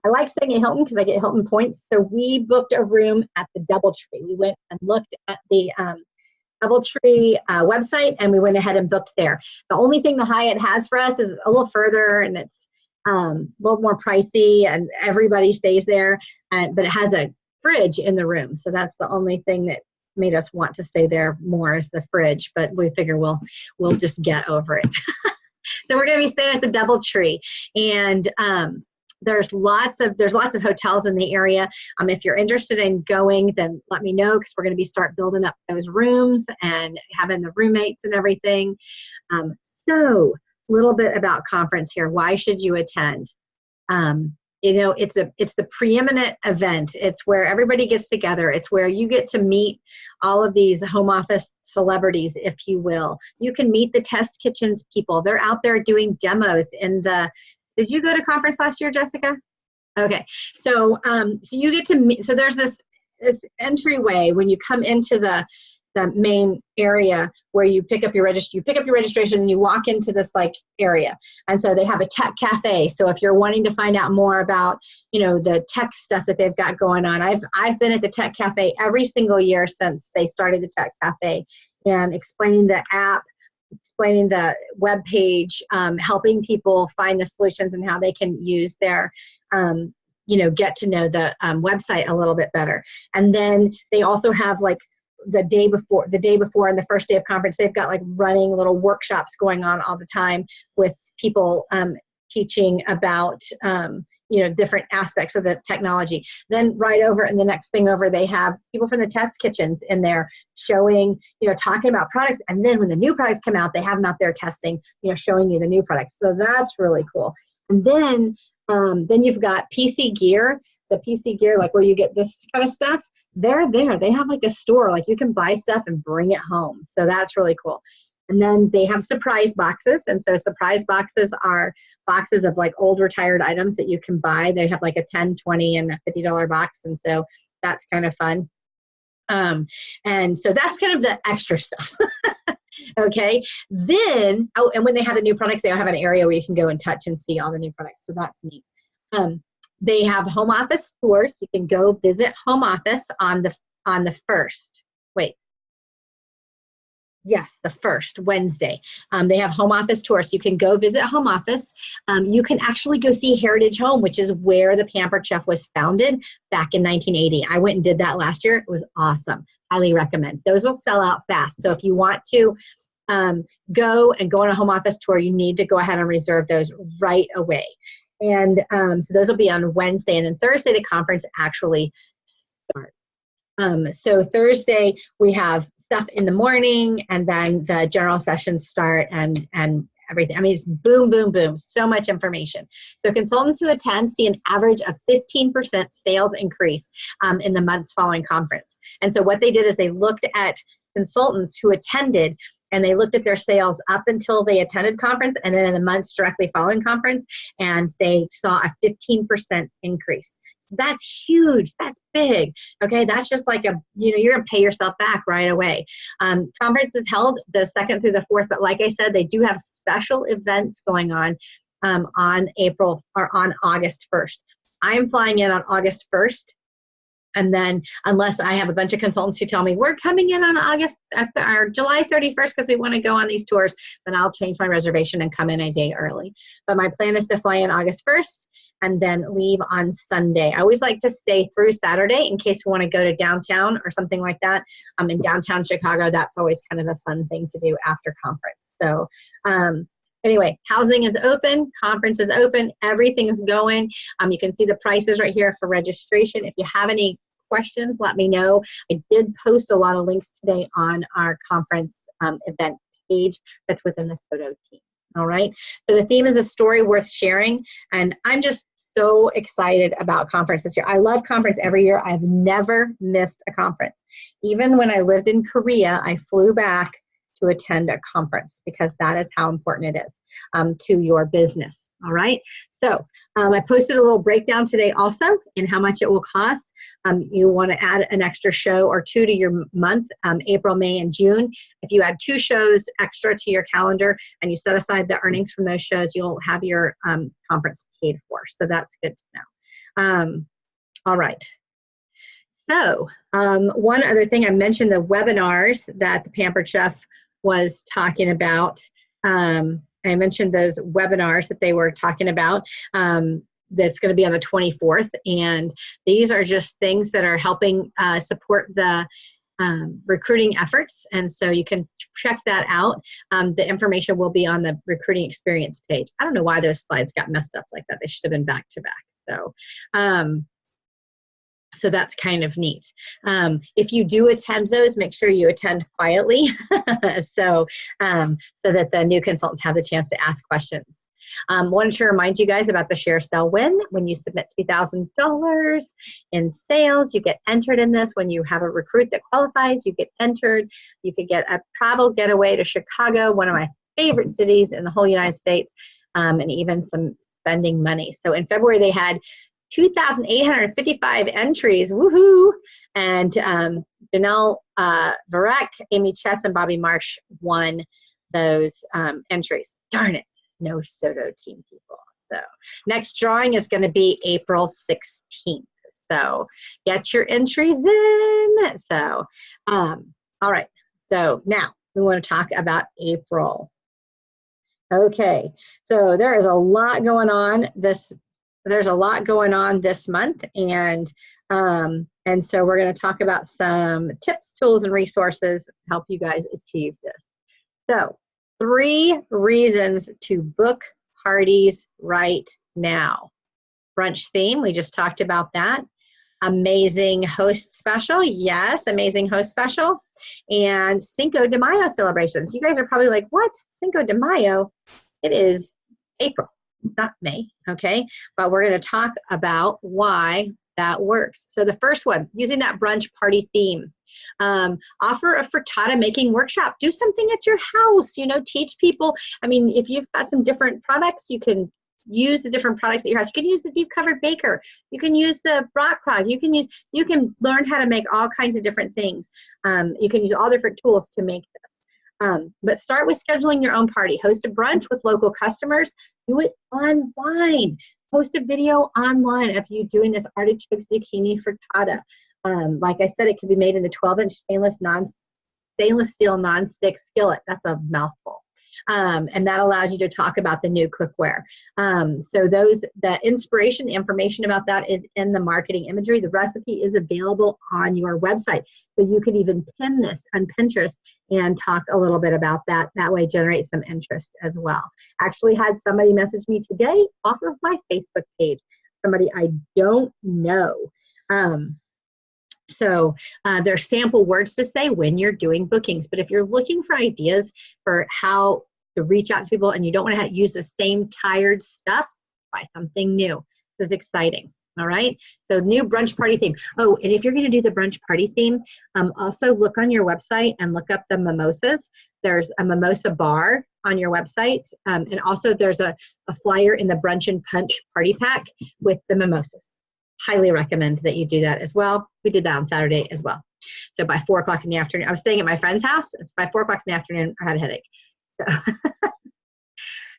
S1: like staying at Hilton because I get Hilton points. So we booked a room at the DoubleTree. We went and looked at the DoubleTree website, and we went ahead and booked there. The only thing the Hyatt has for us is a little further, and it's a little more pricey, and everybody stays there. But it has a fridge in the room, so that's the only thing that made us want to stay there more, is the fridge. But we figure we'll just get over it. So we're going to be staying at the DoubleTree, and there's lots of hotels in the area. If you're interested in going, then let me know, because we're going to start building up those rooms and having the roommates and everything. So a little bit about conference here. Why should you attend? You know, it's the preeminent event. It's where everybody gets together. It's where you get to meet all of these home office celebrities, if you will. You can meet the test kitchens people. They're out there doing demos in the, did you go to conference last year, Jessica? Okay, so so you get to meet, so there's this entryway when you come into the main area where you pick up your registration and you walk into this like area. And so they have a tech cafe. So if you're wanting to find out more about, you know, the tech stuff that they've got going on, I've been at the tech cafe every single year since they started the tech cafe, and explaining the app, explaining the web page, helping people find the solutions and how they can use their, you know, get to know the website a little bit better. And then they also have like the day before and the first day of conference, they've got like running little workshops going on all the time with people teaching about, you know, different aspects of the technology. Then right over, and the next thing over, they have people from the test kitchens in there showing, you know, talking about products. And then when the new products come out, they have them out there testing, you know, showing you the new products. So that's really cool. And then you've got PC gear, the PC gear, like where you get this kind of stuff. They're there. They have like a store, like you can buy stuff and bring it home. So that's really cool. And then they have surprise boxes. And so surprise boxes are boxes of like old retired items that you can buy. They have like a $10, $20, and a $50 box. And so that's kind of fun. And so that's kind of the extra stuff. Okay. Then, oh, and when they have the new products, they'll have an area where you can go and touch and see all the new products. So that's neat. They have home office tours. You can go visit home office on the first. Wait. Yes, the first Wednesday. They have home office tours. So you can go visit home office. You can actually go see Heritage Home, which is where the Pampered Chef was founded back in 1980. I went and did that last year. It was awesome. Highly recommend. Those will sell out fast. So if you want to go on a home office tour, you need to go ahead and reserve those right away. And so those will be on Wednesday. And then Thursday, the conference actually starts. So Thursday, we have stuff in the morning, and then the general sessions start and everything. I mean, it's boom, boom, boom. So much information. So consultants who attend see an average of 15% sales increase in the months following conference. And so what they did is they looked at consultants who attended, and they looked at their sales up until they attended conference, and then in the months directly following conference, and they saw a 15% increase. So that's huge. That's big. Okay, that's just like you're gonna pay yourself back right away. Conference is held the 2nd through the 4th, but like I said, they do have special events going on on August 1st. I'm flying in on August 1st. And then unless I have a bunch of consultants who tell me we're coming in on July 31st because we want to go on these tours, then I'll change my reservation and come in a day early. But my plan is to fly in August 1st and then leave on Sunday. I always like to stay through Saturday in case we want to go to downtown or something like that. In downtown Chicago, that's always kind of a fun thing to do after conference. So anyway, housing is open, conference is open, everything is going. You can see the prices right here for registration. If you have any questions, let me know. I did post a lot of links today on our conference event page that's within the SOTO team. All right. So the theme is a story worth sharing. And I'm just so excited about conference this year. I love conference every year. I've never missed a conference. Even when I lived in Korea, I flew back to attend a conference because that is how important it is to your business. All right. So I posted a little breakdown today also in how much it will cost. You want to add an extra show or two to your month, April, May, and June. If you add 2 shows extra to your calendar and you set aside the earnings from those shows, you'll have your conference paid for. So that's good to know. All right. So one other thing, I mentioned the webinars that the Pampered Chef was talking about. I mentioned those webinars that they were talking about. That's going to be on the 24th. And these are just things that are helping support the recruiting efforts. And so you can check that out. The information will be on the recruiting experience page. I don't know why those slides got messed up like that. They should have been back to back. So So that's kind of neat. If you do attend those, make sure you attend quietly so that the new consultants have the chance to ask questions. Wanted to remind you guys about the ShareCell Win. When you submit $2,000 in sales, you get entered in this. When you have a recruit that qualifies, you get entered. You could get a travel getaway to Chicago, one of my favorite cities in the whole United States, and even some spending money. So in February, they had 2,855 entries, woohoo! And Janelle Varek, Amy Chess, and Bobby Marsh won those entries. Darn it, no Soto team people. So next drawing is going to be April 16th. So get your entries in. So, all right. So now we want to talk about April. Okay, so there is a lot going on this month, and so we're going to talk about some tips, tools, and resources to help you guys achieve this. So 3 reasons to book parties right now. Brunch theme, we just talked about that. Amazing host special, yes, amazing host special. And Cinco de Mayo celebrations. You guys are probably like, what? Cinco de Mayo? It is April, not May, okay? But we're going to talk about why that works. So the first one, using that brunch party theme. Offer a frittata making workshop. Do something at your house, teach people. I mean, if you've got some different products, you can use the different products at your house. You can use the deep covered baker. You can use the broccoli. You can learn how to make all kinds of different things. You can use all different tools to make this. But start with scheduling your own party. Host a brunch with local customers. Do it online. Post a video online of you doing this artichoke zucchini frittata. Like I said, it can be made in the 12-inch stainless steel non-stick skillet. That's a mouthful. And that allows you to talk about the new cookware. So the inspiration, the information about that is in the marketing imagery. The recipe is available on your website. So you could even pin this on Pinterest and talk a little bit about that. That way generate some interest as well. Actually had somebody message me today off of my Facebook page, somebody I don't know. So there's sample words to say when you're doing bookings. But if you're looking for ideas for how to reach out to people and you don't want to use the same tired stuff, try something new. This is exciting. All right. So new brunch party theme. Oh, and if you're going to do the brunch party theme, also look on your website and look up the mimosas. There's a mimosa bar on your website. And also there's a flyer in the Brunch and Punch party pack with the mimosas. Highly recommend that you do that as well. We did that on Saturday as well. So by 4 o'clock in the afternoon, I was staying at my friend's house. It's by 4 o'clock in the afternoon, I had a headache.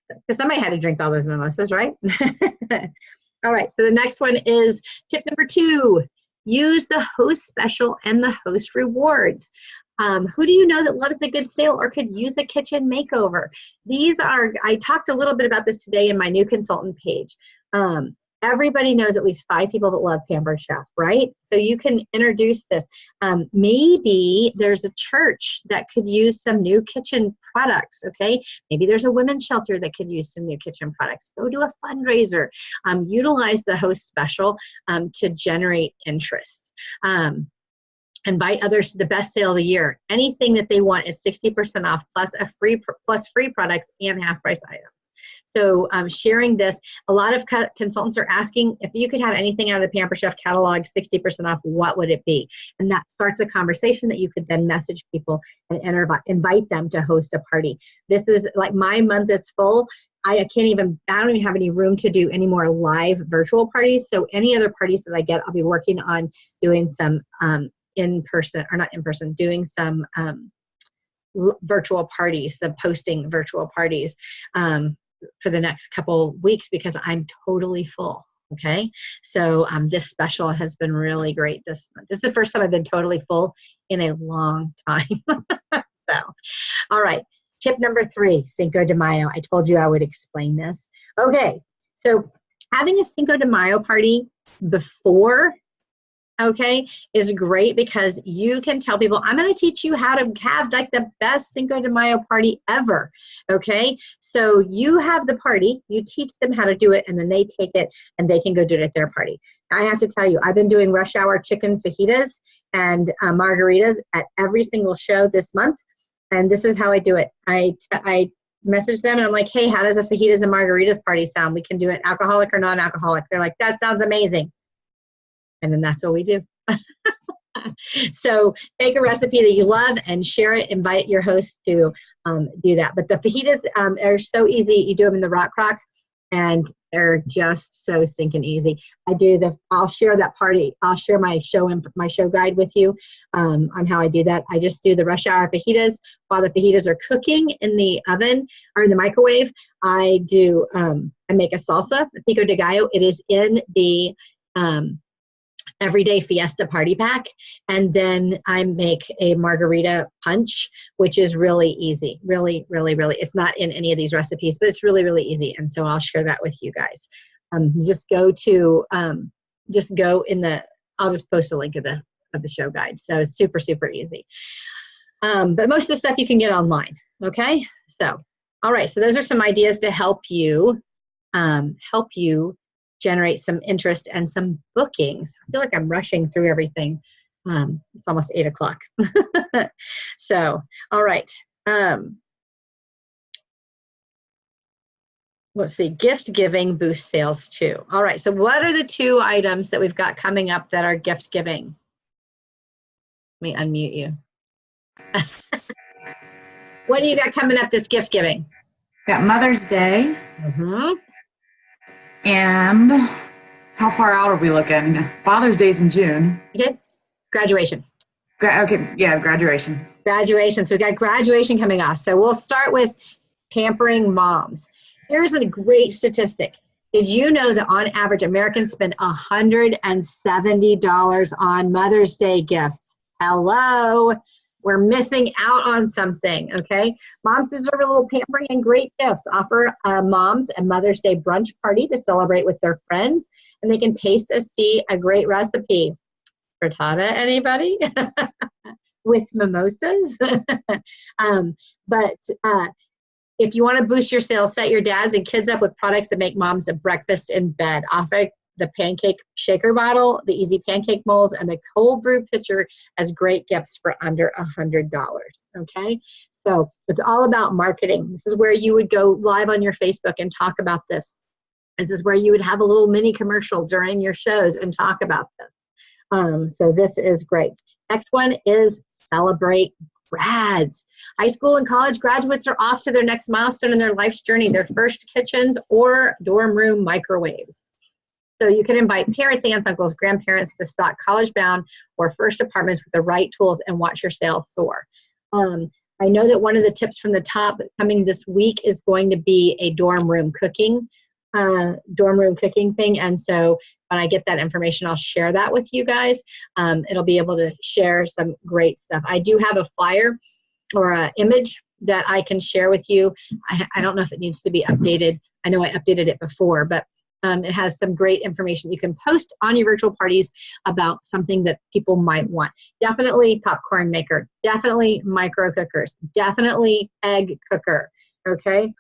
S1: Because somebody had to drink all those mimosas, right? All right, so the next one is tip number 2. Use the host special and the host rewards. Who do you know that loves a good sale or could use a kitchen makeover? I talked a little bit about this today in my new consultant page. Everybody knows at least 5 people that love Pampered Chef, right? So you can introduce this. Maybe there's a church that could use some new kitchen products, okay? Maybe there's a women's shelter that could use some new kitchen products. Go to a fundraiser. Utilize the host special to generate interest. Invite others to the best sale of the year. Anything that they want is 60% off plus free products and half price items. So sharing this, a lot of consultants are asking if you could have anything out of the Pampered Chef catalog 60% off, what would it be? And that starts a conversation that you could then message people and invite them to host a party. This is like my month is full. I don't even have any room to do any more live virtual parties. So any other parties that I get, I'll be working on doing some doing some virtual parties, posting virtual parties for the next couple weeks because I'm totally full. Okay, so this special has been really great this month. This is the first time I've been totally full in a long time. So, all right, tip number 3, Cinco de Mayo. I told you I would explain this. Okay, so having a Cinco de Mayo party before okay, is great because you can tell people, I'm going to teach you how to have like the best Cinco de Mayo party ever, okay? So you have the party, you teach them how to do it, and then they take it and they can go do it at their party. I have to tell you, I've been doing rush hour chicken fajitas and margaritas at every single show this month, and this is how I do it. I message them and I'm like, hey, how does a fajitas and margaritas party sound? We can do it alcoholic or non-alcoholic. They're like, that sounds amazing. And then that's what we do. So make a recipe that you love and share it. Invite your host to do that. But the fajitas are so easy. You do them in the rock crock, and they're just so stinking easy. I'll share that party. I'll share my show guide with you on how I do that. I just do the rush hour fajitas while the fajitas are cooking in the oven or in the microwave. I make a salsa, a pico de gallo. It is in the everyday fiesta party pack, and then I make a margarita punch, which is really easy. Really, really, really. It's not in any of these recipes, but it's really, really easy. And so I'll share that with you guys. Just go in the, I'll just post a link of the show guide. So it's super, super easy. But most of the stuff you can get online. Okay. So, all right. So those are some ideas to help you generate some interest and some bookings. I feel like I'm rushing through everything. It's almost 8 o'clock. So, all right. Let's see, gift giving boosts sales too. All right, so what are the 2 items that we've got coming up that are gift giving? Let me unmute you. What do you got coming up that's gift giving?
S2: Got Mother's Day.
S1: Mm-hmm.
S2: And how far out are we looking? Father's Day's in June.
S1: Okay. Graduation.
S2: Okay, yeah, graduation.
S1: Graduation. So we got graduation coming off. So we'll start with Pampering Moms. Here's a great statistic. Did you know that on average, Americans spend $170 on Mother's Day gifts? Hello. We're missing out on something, okay? Moms deserve a little pampering and great gifts. Offer moms a Mother's Day brunch party to celebrate with their friends, and they can taste and see a great recipe. Frittata, anybody? With mimosas? But if you want to boost your sales, set your dads and kids up with products that make moms a breakfast in bed. Offer the pancake shaker bottle, the easy pancake molds, and the cold brew pitcher as great gifts for under $100. Okay, so it's all about marketing. This is where you would go live on your Facebook and talk about this. This is where you would have a little mini commercial during your shows and talk about this. So this is great. Next one is celebrate grads. High school and college graduates are off to their next milestone in their life's journey, their first kitchens or dorm room microwaves. So you can invite parents, aunts, uncles, grandparents to stock college-bound or first apartments with the right tools and watch your sales soar. I know that one of the tips from the top coming this week is going to be a dorm room cooking thing. And so when I get that information, I'll share that with you guys. It'll be able to share some great stuff. I do have a flyer or an image that I can share with you. I don't know if it needs to be updated. I know I updated it before, but it has some great information you can post on your virtual parties about something that people might want. Definitely popcorn maker, definitely micro cookers, definitely egg cooker, okay?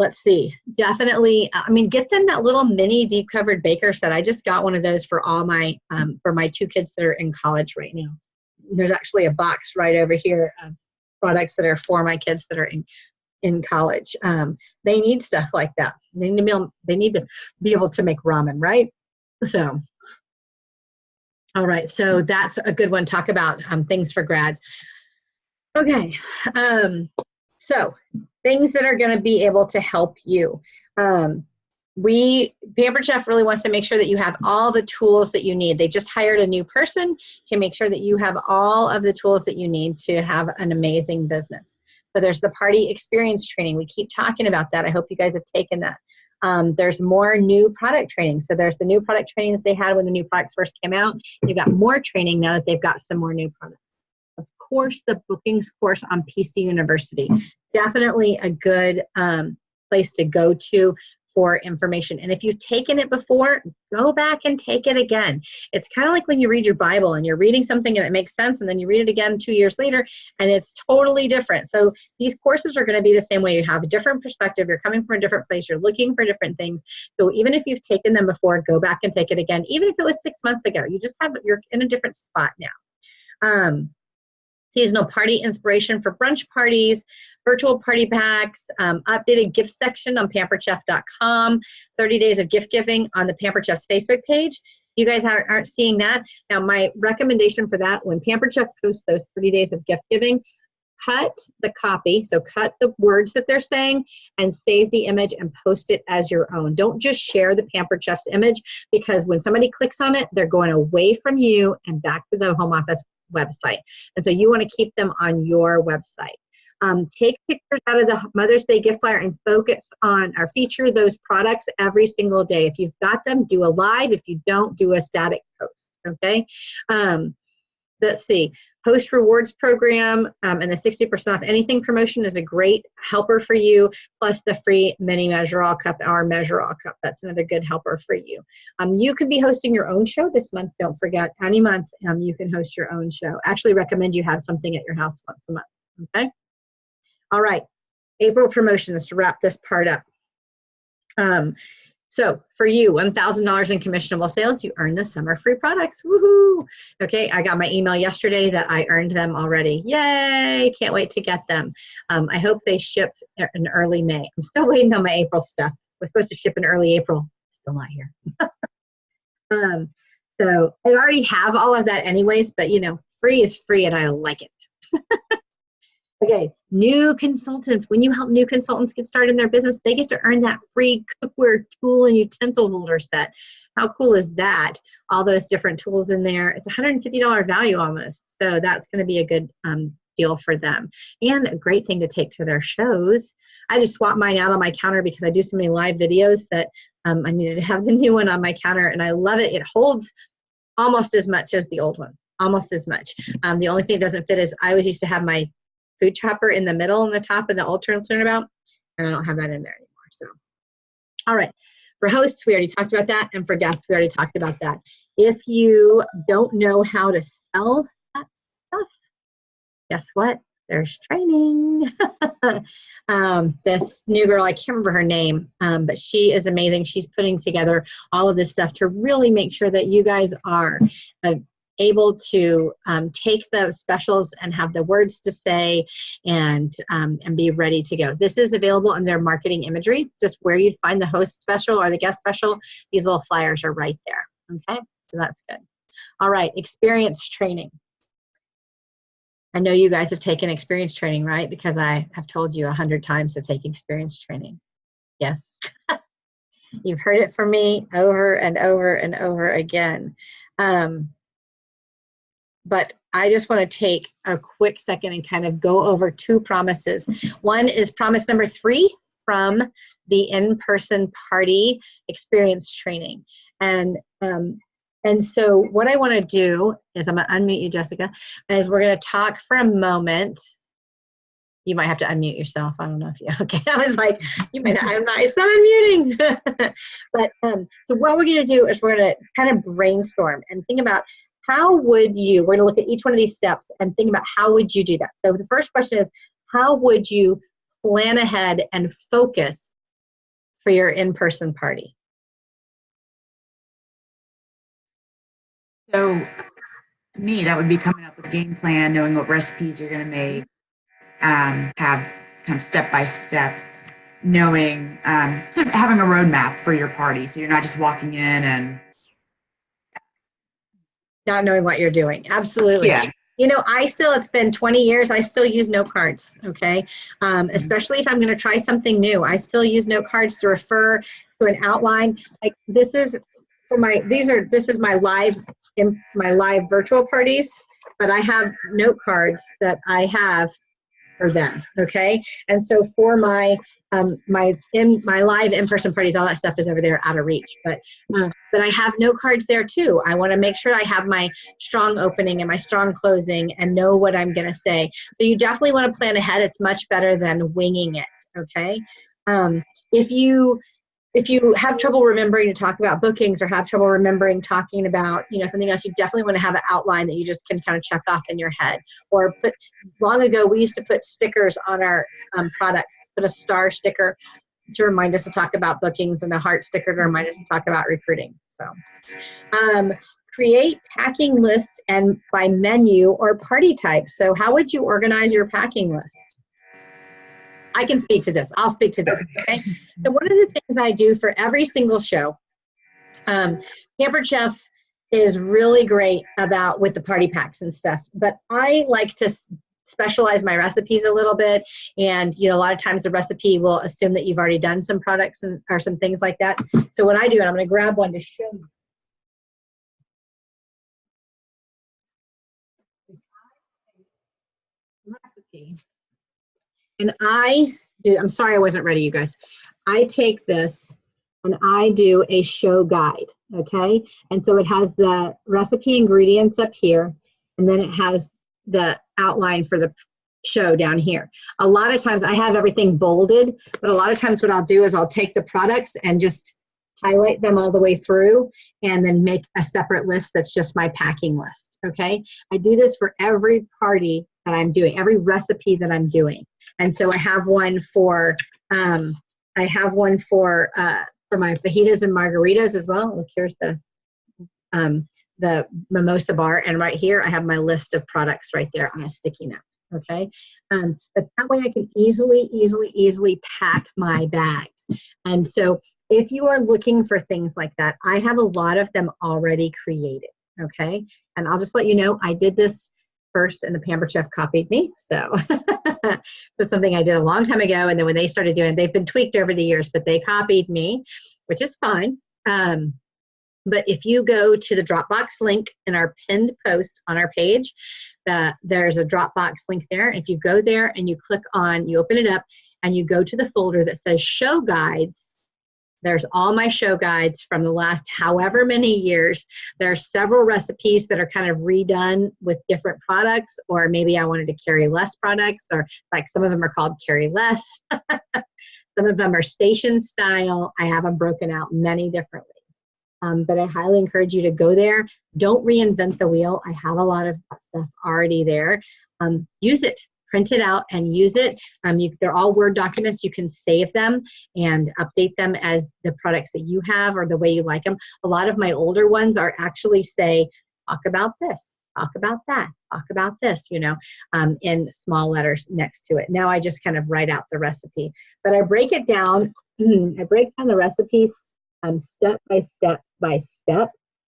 S1: Let's see, definitely, get them that little mini deep covered baker set. I just got one of those for all my, for my 2 kids that are in college right now. There's actually a box right over here of products that are for my kids that are in college. They need stuff like that. They need to be able to make ramen, right? So, all right, so that's a good one. Talk about things for grads. Okay, so things that are going to be able to help you. Pampered Chef really wants to make sure that you have all the tools that you need. They just hired a new person to make sure that you have all of the tools that you need to have an amazing business. So there's the party experience training. We keep talking about that. I hope you guys have taken that. There's more new product training. So there's the new product training that they had when the new products first came out. You got more training now that they've got some more new products. Of course, the bookings course on PC University. Definitely a good place to go to for information. And if you've taken it before, go back and take it again. It's kind of like when you read your Bible and you're reading something and it makes sense, and then you read it again 2 years later and it's totally different. So these courses are going to be the same way. You have a different perspective, you're coming from a different place, you're looking for different things. So even if you've taken them before, go back and take it again. Even if it was 6 months ago, you're in a different spot now. Seasonal party inspiration for brunch parties, virtual party packs, updated gift section on pamperedchef.com, 30 days of gift giving on the Pampered Chef's Facebook page. You guys aren't seeing that. Now, my recommendation for that, when Pampered Chef posts those 30 days of gift giving, cut the copy, so cut the words that they're saying and save the image and post it as your own. Don't just share the Pampered Chef's image, because when somebody clicks on it, they're going away from you and back to the home office website. And so you want to keep them on your website. Take pictures out of the Mother's Day gift flyer and focus on or feature those products every single day. If you've got them, do a live. If you don't, do a static post. Okay. Let's see. Post rewards program and the 60% off anything promotion is a great helper for you. Plus the free mini measure all cup or measure all cup. That's another good helper for you. You could be hosting your own show this month. Don't forget, any month you can host your own show. Actually recommend you have something at your house once a month. Okay. All right. April promotions to wrap this part up. So for you, $1,000 in commissionable sales, you earn the summer free products. Woohoo! Okay, I got my email yesterday that I earned them already. Yay! Can't wait to get them. I hope they ship in early May. I'm still waiting on my April stuff. We're supposed to ship in early April. Still not here. So I already have all of that anyways, but you know, free is free and I like it. Okay, new consultants. When you help new consultants get started in their business, they get to earn that free cookware tool and utensil holder set. How cool is that? All those different tools in there. It's $150 value almost. So that's going to be a good deal for them. And a great thing to take to their shows. I just swapped mine out on my counter because I do so many live videos that I needed to have the new one on my counter, and I love it. It holds almost as much as the old one, almost as much. The only thing that doesn't fit is I always used to have my food chopper in the middle and the top of the old turnabout, and I don't have that in there anymore. So, all right. For hosts, we already talked about that, and for guests, we already talked about that. If you don't know how to sell that stuff, guess what? There's training. This new girl, I can't remember her name, but she is amazing. She's putting together all of this stuff to really make sure that you guys are able to take the specials and have the words to say and be ready to go. This is available in their marketing imagery, just where you'd find the host special or the guest special. These little flyers are right there. Okay, so that's good. All right, experience training. I know you guys have taken experience training, right? Because I have told you 100 times to take experience training. Yes. You've heard it from me over and over and over again. But I just want to take a quick second and kind of go over two promises. One is promise number 3 from the in-person party experience training. And so what I want to do is, I'm going to unmute you, Jessica, is we're going to talk for a moment. You might have to unmute yourself. I don't know if you, okay. I was like, you might not, it's not unmuting. But so what we're going to do is we're going to kind of brainstorm and think about how would you, we're going to look at each one of these steps and think about how would you do that. So the first question is, how would you plan ahead and focus for your in-person party?
S2: So to me, that would be coming up with a game plan, knowing what recipes you're going to make, have kind of step-by-step, knowing, kind of having a roadmap for your party. So you're not just walking in and
S1: not knowing what you're doing. Absolutely.
S2: Yeah.
S1: You know, it's been 20 years, I still use note cards, okay? Especially if I'm going to try something new. I still use note cards to refer to an outline. Like this is for this is my live virtual parties, but I have note cards that I have for them, okay? And so for my live in-person parties, all that stuff is over there out of reach. But I have note cards there too. I want to make sure I have my strong opening and my strong closing and know what I'm going to say. So you definitely want to plan ahead. It's much better than winging it, okay? If you if you have trouble remembering to talk about bookings or have trouble remembering talking about, something else, you definitely want to have an outline that you just can kind of check off in your head. Or long ago, we used to put stickers on our products, put a star sticker to remind us to talk about bookings and a heart sticker to remind us to talk about recruiting. So create packing lists and by menu or party type. So how would you organize your packing list? I can speak to this. I'll speak to this. Okay. So one of the things I do for every single show, Pampered Chef is really great with the party packs and stuff, but I like to specialize my recipes a little bit. And, a lot of times the recipe will assume that you've already done some products or some things like that. So what I do, and I'm going to grab one to show you. Recipe. And I'm sorry I wasn't ready, you guys. I take this and I do a show guide, okay? And so it has the recipe ingredients up here, and then it has the outline for the show down here. A lot of times I have everything bolded, but a lot of times what I'll do is I'll take the products and just highlight them all the way through and then make a separate list that's just my packing list, okay? I do this for every party that I'm doing, every recipe that I'm doing. And so I have one for my fajitas and margaritas as well. Look, here's the mimosa bar, and right here I have my list of products right there on a sticky note. Okay, but that way I can easily pack my bags. And so if you are looking for things like that, I have a lot of them already created. Okay, and I'll just let you know I did this first, and the Pampered Chef copied me. So it's something I did a long time ago, and then when they started doing it, they've been tweaked over the years, but they copied me, which is fine. But if you go to the Dropbox link in our pinned post on our page, there's a Dropbox link there. If you go there and you open it up and you go to the folder that says Show Guides, there's all my show guides from the last however many years. There are several recipes that are kind of redone with different products, or maybe I wanted to carry less products, or like some of them are called carry less. Some of them are station style. I have them broken out many different ways. But I highly encourage you to go there. Don't reinvent the wheel. I have a lot of stuff already there. Use it. Print it out and use it. They're all Word documents. You can save them and update them as the products that you have or the way you like them. A lot of my older ones are actually say, talk about this, talk about that, talk about this, in small letters next to it. Now I just kind of write out the recipe. But I break it down. I break down the recipes step by step by step.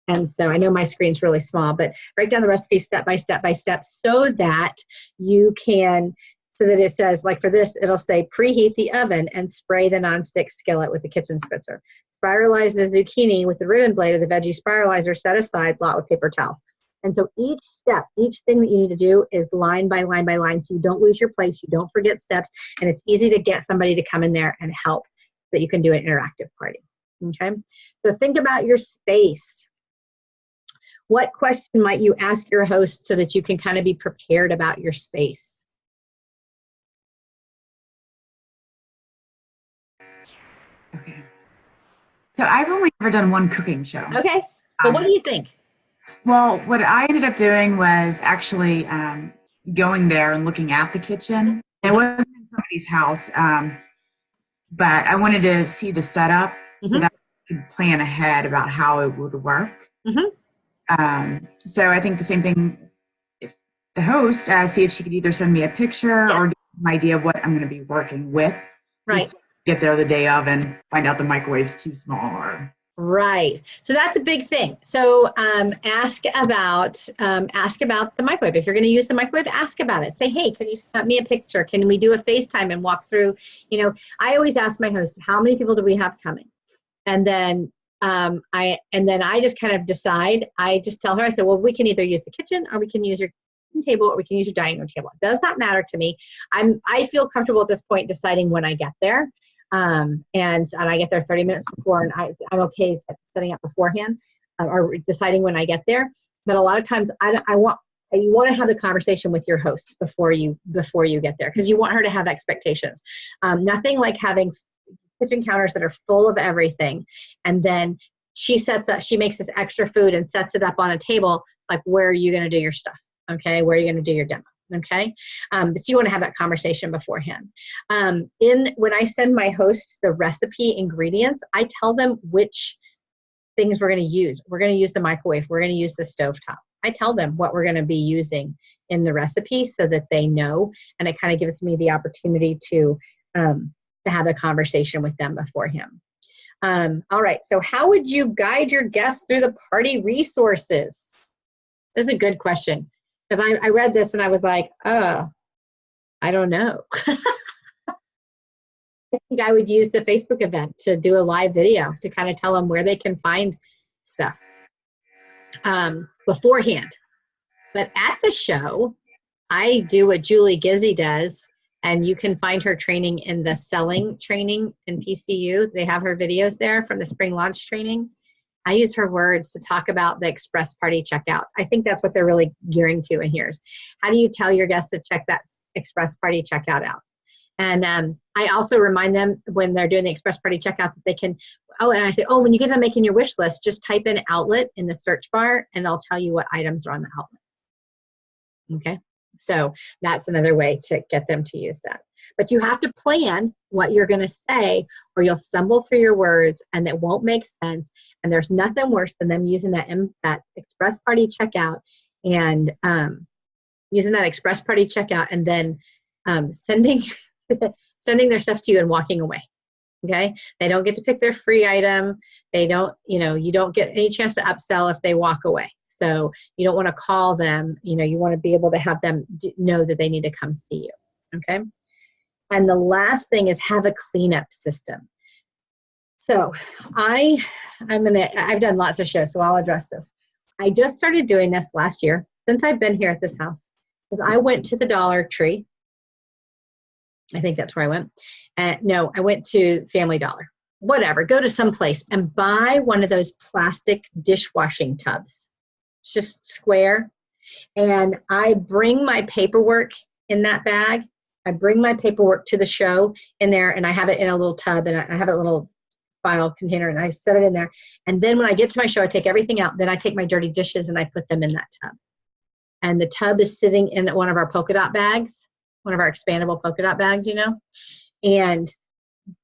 S1: And so I know my screen's really small, but break down the recipe step by step by step so that it says, like for this, it'll say preheat the oven and spray the nonstick skillet with the kitchen spritzer. Spiralize the zucchini with the ribbon blade of the veggie spiralizer set aside, blot with paper towels. And so each step, each thing that you need to do is line by line by line, so you don't lose your place, you don't forget steps, and it's easy to get somebody to come in there and help so that you can do an interactive party. Okay, so think about your space. What question might you ask your host so that you can kind of be prepared about your space?
S2: Okay. So I've only ever done one cooking show.
S1: Okay. But what do you think?
S2: Well, what I ended up doing was actually going there and looking at the kitchen. It wasn't in somebody's house, but I wanted to see the setup so that I could plan ahead about how it would work. So I think the same thing, if the host, see if she could either send me a picture or give me an idea of what I'm going to be working with.
S1: Right.
S2: Get there the day of and find out the microwave's too small.
S1: Right. So that's a big thing. So ask about the microwave. If you're going to use the microwave, ask about it. Say, hey, can you send me a picture? Can we do a FaceTime and walk through? I always ask my host, how many people do we have coming? And then I just kind of decide. I just tell her, I said, well, we can either use the kitchen or we can use your table or we can use your dining room table. It does not matter to me. I feel comfortable at this point deciding when I get there. And I get there 30 minutes before, and I'm okay setting up beforehand or deciding when I get there. But a lot of times you want to have a conversation with your host before you get there, because you want her to have expectations. Nothing like having kitchen counters that are full of everything. And then she makes this extra food and sets it up on a table, like, where are you going to do your stuff? Okay. Where are you going to do your demo? Okay. So you want to have that conversation beforehand. When I send my hosts the recipe ingredients, I tell them which things we're going to use. We're going to use the microwave. We're going to use the stovetop. I tell them what we're going to be using in the recipe so that they know, and it kind of gives me the opportunity to have a conversation with them beforehand. All right, so how would you guide your guests through the party resources? This is a good question, because I read this and I was like, I don't know. I think I would use the Facebook event to do a live video to kind of tell them where they can find stuff beforehand. But at the show, I do what Julie Gizzy does, and you can find her training in the selling training in PCU. They have her videos there from the spring launch training. I use her words to talk about the express party checkout. I think that's what they're really gearing to in here is, how do you tell your guests to check that express party checkout out? And I also remind them when they're doing the express party checkout that they can, and I say, when you guys are making your wish list, just type in outlet in the search bar and I'll tell you what items are on the outlet. Okay, so that's another way to get them to use that. But you have to plan what you're going to say, or you'll stumble through your words and it won't make sense. And there's nothing worse than them using that express party checkout and and then sending their stuff to you and walking away. Okay, they don't get to pick their free item. They don't, you don't get any chance to upsell if they walk away. So you don't want to call them, you want to be able to have them know that they need to come see you. Okay. And the last thing is have a cleanup system. So I've done lots of shows, so I'll address this. I just started doing this last year since I've been here at this house, because I went to the Dollar Tree. I think that's where I went. No, I went to Family Dollar. Whatever, go to some place and buy one of those plastic dishwashing tubs. It's just square. And I bring my paperwork in that bag. I bring my paperwork to the show in there, and I have it in a little tub, and I have a little file container, and I set it in there. And then when I get to my show, I take everything out. Then I take my dirty dishes and I put them in that tub. And the tub is sitting in one of our polka dot bags, one of our expandable polka dot bags, and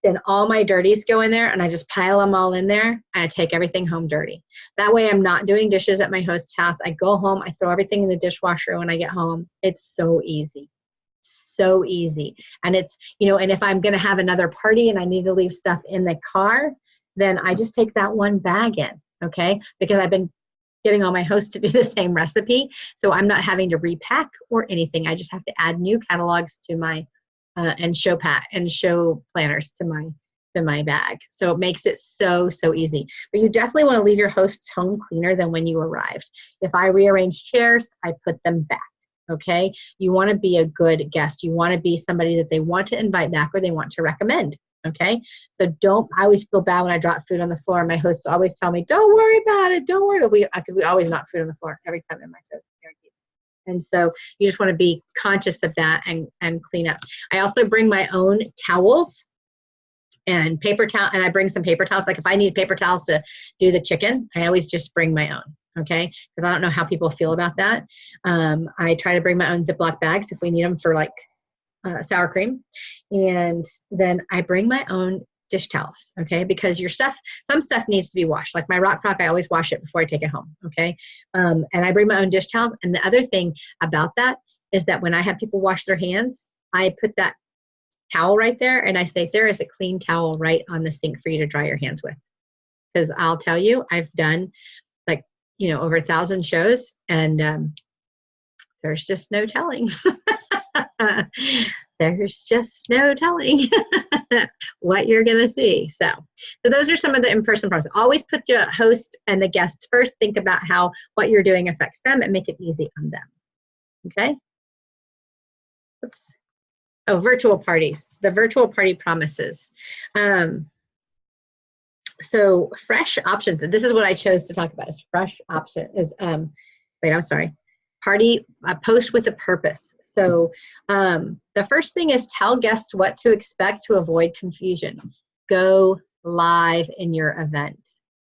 S1: then all my dirties go in there, and I just pile them all in there, and I take everything home dirty. That way I'm not doing dishes at my host's house. I go home, I throw everything in the dishwasher when I get home. It's so easy. So easy. And it's, and if I'm going to have another party and I need to leave stuff in the car, then I just take that one bag in, okay? Because I've been getting all my hosts to do the same recipe, so I'm not having to repack or anything. I just have to add new catalogs to my and show planners to my bag. So it makes it so easy. But you definitely want to leave your host's home cleaner than when you arrived. If I rearrange chairs, I put them back. Okay, you want to be a good guest. You want to be somebody that they want to invite back or they want to recommend. Okay, so I always feel bad when I drop food on the floor. My hosts always tell me, "Don't worry about it. Don't worry." Because we always knock food on the floor every time in my shows. And so you just want to be conscious of that and clean up. I also bring my own towels and paper towel, and I bring some paper towels. Like if I need paper towels to do the chicken, I always just bring my own. Okay, because I don't know how people feel about that. I try to bring my own Ziploc bags if we need them for like sour cream. And then I bring my own dish towels, okay? Because some stuff needs to be washed. Like my rock crock, I always wash it before I take it home, okay? And I bring my own dish towels. And the other thing about that is that when I have people wash their hands, I put that towel right there and I say, there is a clean towel right on the sink for you to dry your hands with. Because I'll tell you, I've done over 1,000 shows, and there's just no telling. There's just no telling what you're going to see. So those are some of the in-person problems. Always put your host and the guests first. Think about how what you're doing affects them and make it easy on them. Okay? Oops. Oh, virtual parties. The virtual party promises. So fresh options, and this is what I chose to talk about, is fresh option is, party, post with a purpose. So the first thing is tell guests what to expect to avoid confusion. go live in your event.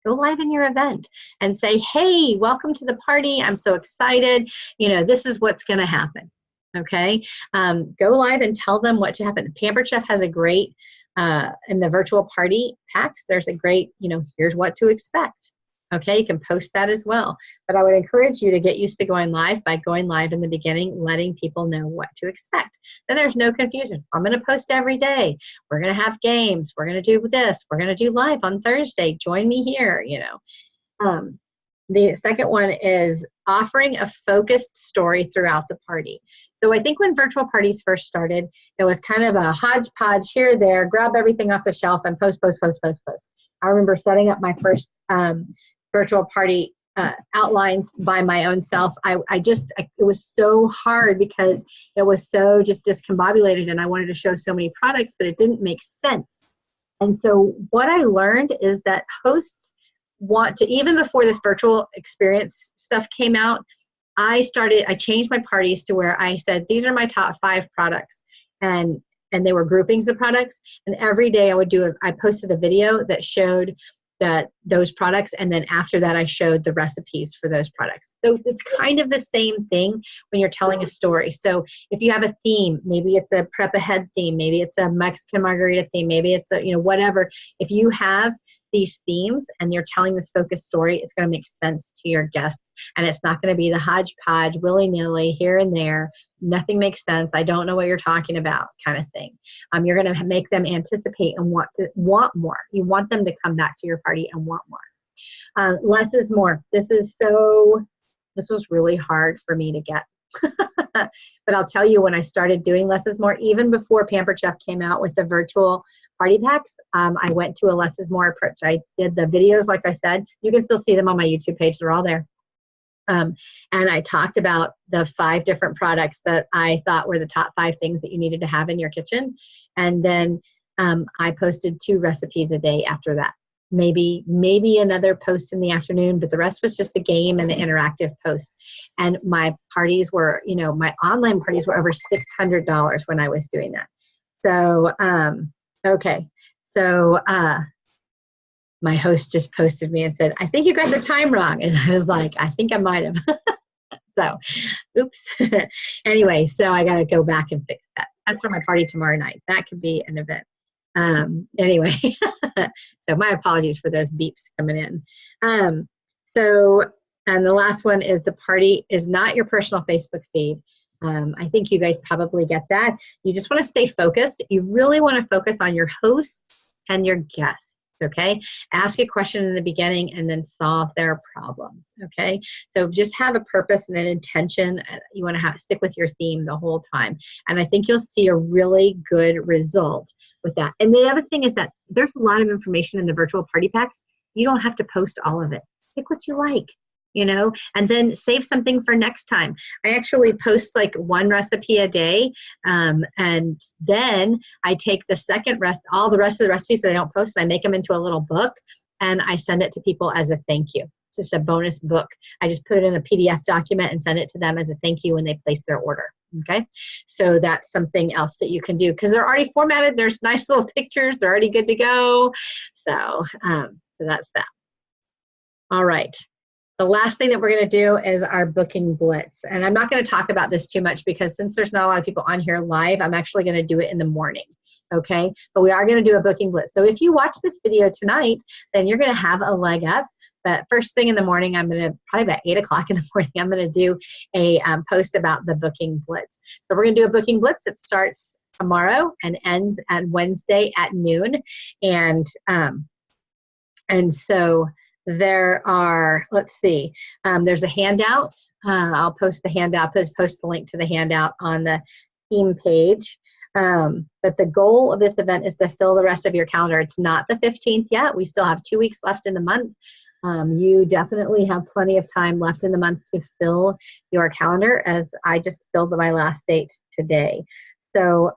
S1: Go live in your event and say, hey, welcome to the party. I'm so excited. You know, this is what's going to happen. Okay. Go live and tell them what to happen. Pampered Chef has a great, in the virtual party packs, there's a great, you know, here's what to expect. Okay, you can post that as well. But I would encourage you to get used to going live by going live in the beginning, letting people know what to expect. Then there's no confusion. I'm going to post every day. We're going to have games. We're going to do this. We're going to do live on Thursday. Join me here, you know. The second one is offering a focused story throughout the party. So I think when virtual parties first started, it was kind of a hodgepodge here, there, grab everything off the shelf and post. I remember setting up my first virtual party outlines by my own self. It was so hard because it was so just discombobulated and I wanted to show so many products, but it didn't make sense. And so what I learned is that hosts want to, even before this virtual experience stuff came out, I changed my parties to where I said, these are my top 5 products. And they were groupings of products. And every day I posted a video that showed those products. And then after that, I showed the recipes for those products. So it's kind of the same thing when you're telling a story. So if you have a theme, maybe it's a prep ahead theme, maybe it's a Mexican margarita theme, maybe it's a, you know, whatever. If you have these themes and you're telling this focused story, it's going to make sense to your guests. And it's not going to be the hodgepodge, willy-nilly, here and there. Nothing makes sense. I don't know what you're talking about kind of thing. You're going to make them anticipate and want more. You want them to come back to your party and want more. Less is more. This was really hard for me to get. But I'll tell you, when I started doing less is more, even before Pampered Chef came out with the virtual party packs, I went to a less is more approach. I did the videos, like I said. You can still see them on my YouTube page. They're all there. And I talked about the 5 different products that I thought were the top 5 things that you needed to have in your kitchen. And then I posted 2 recipes a day after that. Maybe another post in the afternoon, but the rest was just a game and an interactive post. And my parties were, you know, my online parties were over $600 when I was doing that. So, okay. So, my host just posted me and said, I think you got the time wrong. And I was like, I think I might have. So, oops. Anyway, so I got to go back and fix that. That's for my party tomorrow night. That could be an event. Anyway, so my apologies for those beeps coming in. And the last one is the party is not your personal Facebook feed. I think you guys probably get that. You just want to stay focused. You really want to focus on your hosts and your guests. Okay, ask a question in the beginning and then solve their problems. Okay, so just have a purpose and an intention. You want to stick with your theme the whole time, and I think you'll see a really good result with that. And the other thing is that there's a lot of information in the virtual party packs. You don't have to post all of it. Pick what you like, you know, and then save something for next time. I actually post like 1 recipe a day, and then I take all the rest of the recipes that I don't post, and I make them into a little book, and I send it to people as a thank you. It's just a bonus book. I just put it in a PDF document and send it to them as a thank you when they place their order. Okay, so that's something else that you can do because they're already formatted. There's nice little pictures. They're already good to go. So that's that. All right. The last thing that we're going to do is our booking blitz. And I'm not going to talk about this too much because since there's not a lot of people on here live, I'm actually going to do it in the morning. Okay. But we are going to do a booking blitz. So if you watch this video tonight, then you're going to have a leg up. But first thing in the morning, I'm going to, probably about 8 o'clock in the morning, I'm going to do a post about the booking blitz. So we're going to do a booking blitz. It starts tomorrow and ends at Wednesday at noon. And so there are, let's see, there's a handout. I'll post the handout, post the link to the handout on the theme page. But the goal of this event is to fill the rest of your calendar. It's not the 15th yet. We still have 2 weeks left in the month. You definitely have plenty of time left in the month to fill your calendar, as I just filled my last date today. So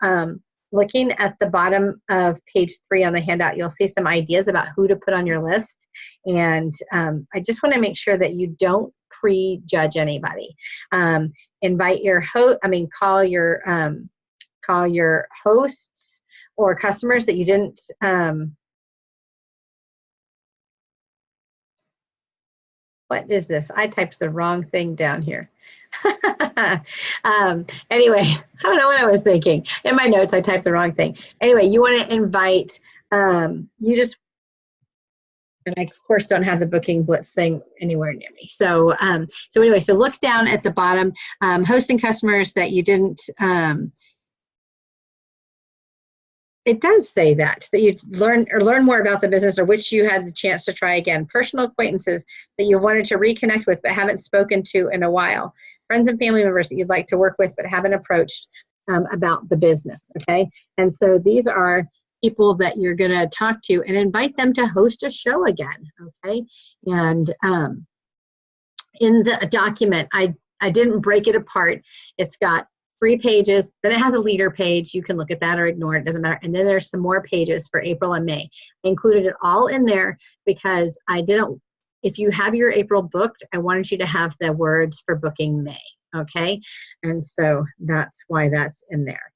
S1: looking at the bottom of page 3 on the handout, you'll see some ideas about who to put on your list. And I just want to make sure that you don't prejudge anybody. Invite your host, call your hosts or customers that you didn't What is this? I typed the wrong thing down here. Anyway, I don't know what I was thinking. In my notes, I typed the wrong thing. Anyway, you want to invite, and I, of course, don't have the Booking Blitz thing anywhere near me. So, anyway, so look down at the bottom, hosting customers that you didn't, it does say that you learn more about the business or which you had the chance to try again. Personal acquaintances that you wanted to reconnect with but haven't spoken to in a while. Friends and family members that you'd like to work with but haven't approached about the business, okay? And so these are people that you're going to talk to and invite them to host a show again, okay? And in the document, I didn't break it apart. It's got 3 pages, then it has a leader page. You can look at that or ignore it, doesn't matter. And then there's some more pages for April and May. I included it all in there because if you have your April booked, I wanted you to have the words for booking May, okay? And so that's why that's in there.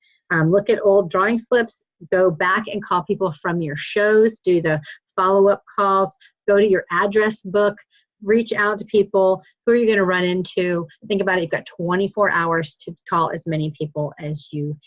S1: Look at old drawing slips, go back and call people from your shows, do the follow-up calls, go to your address book, reach out to people. Who are you going to run into? Think about it. You've got 24 hours to call as many people as you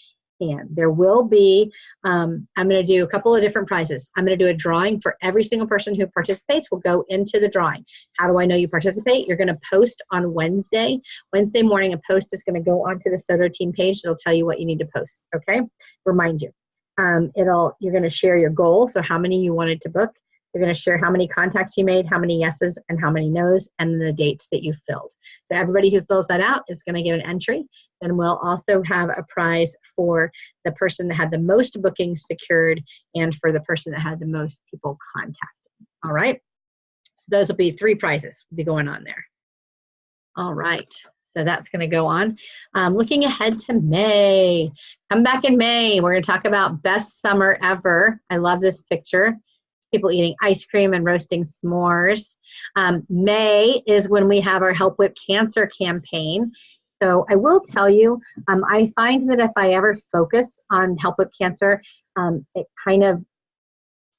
S1: can. There will be, I'm going to do a couple of different prizes. I'm going to do a drawing for every single person who participates. Will go into the drawing. How do I know you participate? You're going to post on Wednesday. Wednesday morning, a post is going to go onto the Soto team page. It'll tell you what you need to post, okay? Remind you. You're going to share your goal, so how many you wanted to book. You're going to share how many contacts you made, how many yeses and how many nos, and the dates that you filled. So everybody who fills that out is going to get an entry. Then we'll also have a prize for the person that had the most bookings secured and for the person that had the most people contacted. All right. So those will be 3 prizes will be going on there. All right. So that's going to go on. Looking ahead to May. Come back in May. We're going to talk about best summer ever. I love this picture. People eating ice cream and roasting s'mores. May is when we have our Help Whip Cancer campaign. So I will tell you, I find that if I ever focus on Help Whip Cancer, it kind of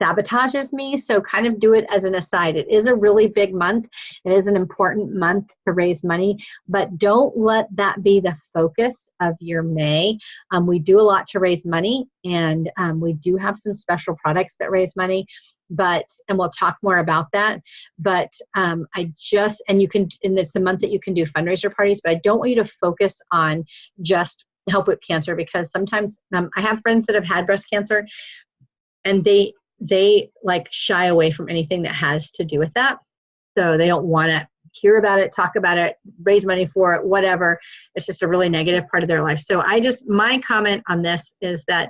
S1: sabotages me. So kind of do it as an aside. It is a really big month. It is an important month to raise money, but don't let that be the focus of your May. We do a lot to raise money, and we do have some special products that raise money. And we'll talk more about that, and it's a month that you can do fundraiser parties, but I don't want you to focus on just Help Whip Cancer, because sometimes I have friends that have had breast cancer and they like shy away from anything that has to do with that. So they don't want to hear about it, talk about it, raise money for it, whatever. It's just a really negative part of their life. So my comment on this is that,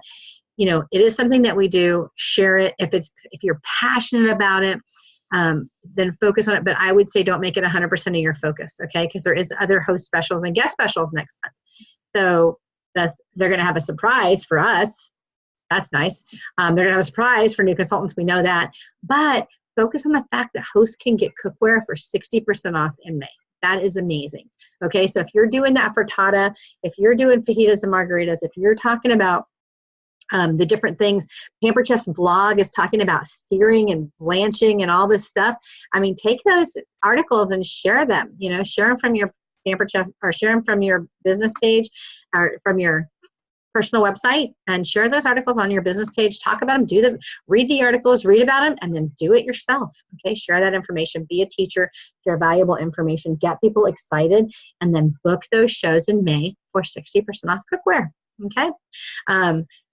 S1: it is something that we do. Share it. If you're passionate about it, then focus on it. But I would say don't make it 100% of your focus, okay? Because there is other host specials and guest specials next month. So they're going to have a surprise for us. That's nice. They're going to have a surprise for new consultants. We know that. But focus on the fact that hosts can get cookware for 60% off in May. That is amazing. Okay, so if you're doing that for Tata, if you're doing fajitas and margaritas, if you're talking about the different things, Pamper Chef's blog is talking about searing and blanching and all this stuff. I mean, take those articles and share them. Share them from your Pamper Chef, or share them from your business page or from your personal website, and share those articles on your business page. Talk about them, read the articles, read about them, and then do it yourself. Okay, share that information, be a teacher, share valuable information, get people excited, and then book those shows in May for 60% off cookware. Okay,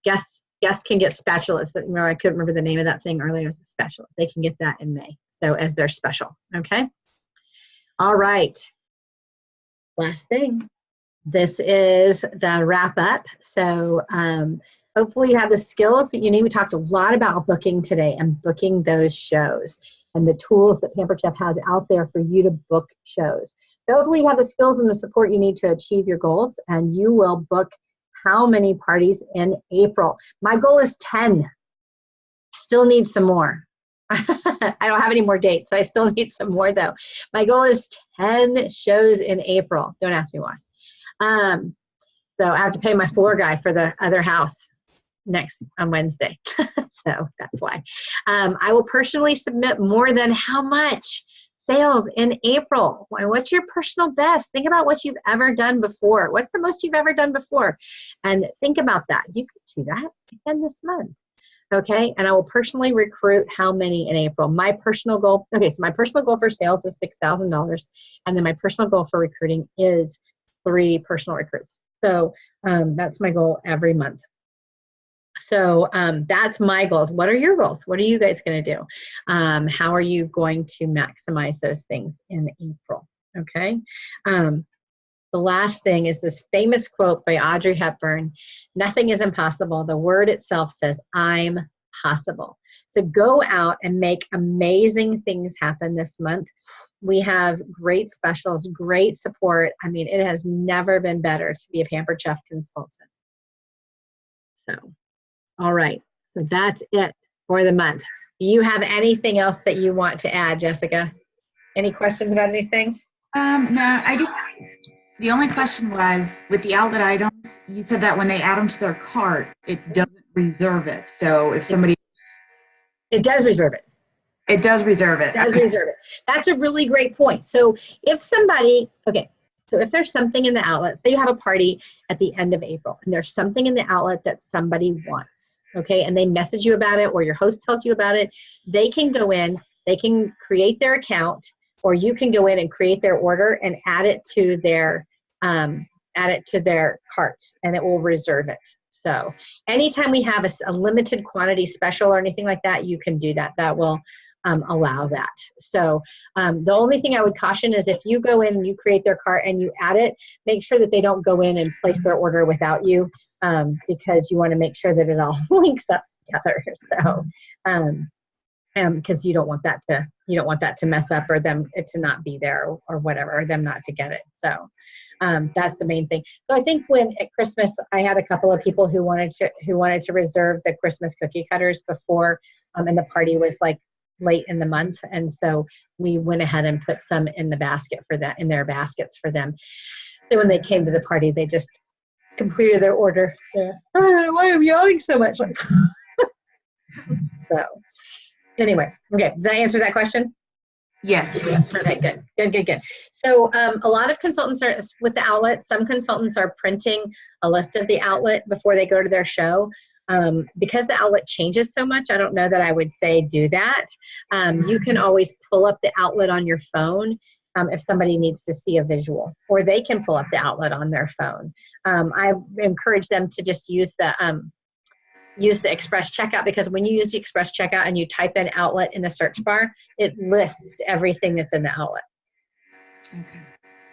S1: guests can get spatulas. I couldn't remember the name of that thing earlier. It was a spatula. They can get that in May, so as their special. Okay, all right. Last thing. This is the wrap up. So hopefully you have the skills that you need. We talked a lot about booking today and booking those shows and the tools that Pamper Chef has out there for you to book shows. So hopefully you have the skills and the support you need to achieve your goals, and you will book how many parties in April? My goal is 10. Still need some more. I don't have any more dates, so I still need some more though. My goal is 10 shows in April. Don't ask me why. So I have to pay my floor guy for the other house on Wednesday. So that's why. I will personally submit more than how much? sales in April. What's your personal best? Think about what you've ever done before. What's the most you've ever done before? And think about that. You could do that again this month. Okay, and I will personally recruit how many in April. My personal goal, okay, so my personal goal for sales is $6,000, and then my personal goal for recruiting is 3 personal recruits. So that's my goal every month. So that's my goals. What are your goals? What are you guys going to do? How are you going to maximize those things in April? Okay. The last thing is this famous quote by Audrey Hepburn: "Nothing is impossible. The word itself says, I'm possible." So go out and make amazing things happen this month. We have great specials, great support. I mean, it has never been better to be a Pampered Chef consultant. So, all right. So that's it for the month. Do you have anything else that you want to add, Jessica? Any questions about anything?
S2: No, I just, the only question was, with the outlet items, you said that when they add them to their cart, it doesn't reserve it. So if somebody...
S1: It does reserve it.
S2: It does reserve it.
S1: It does reserve it. That's a really great point. So if somebody, okay, so if there's something in the outlet, say you have a party at the end of April, and there's something in the outlet that somebody wants, okay, and they message you about it, or your host tells you about it, they can go in, they can create their account, or you can go in and create their order and add it to their cart, and it will reserve it. So anytime we have a limited quantity special or anything like that, you can do that. That will allow that. So the only thing I would caution is if you go in and you create their cart and you add it, make sure that they don't go in and place their order without you, because you want to make sure that it all links up together. So because you don't want that to mess up, or them it to not be there, or whatever, or them not to get it. So that's the main thing. So I think when at Christmas, I had a couple of people who wanted to reserve the Christmas cookie cutters before, and the party was like late in the month, and so we went ahead and put some in the basket for that, in their baskets for them. So when they came to the party, they just completed their order. Yeah. Oh, why am I yelling so much? So anyway, okay, did I answer that question?
S2: Yes.
S1: Okay, good. So a lot of consultants are with the outlet. Some consultants are printing a list of the outlet before they go to their show. Because the outlet changes so much, I don't know that I would say do that. You can always pull up the outlet on your phone if somebody needs to see a visual, or they can pull up the outlet on their phone. I encourage them to just use the express checkout, because when you use the express checkout and you type in outlet in the search bar, it lists everything that's in the outlet.
S2: Okay.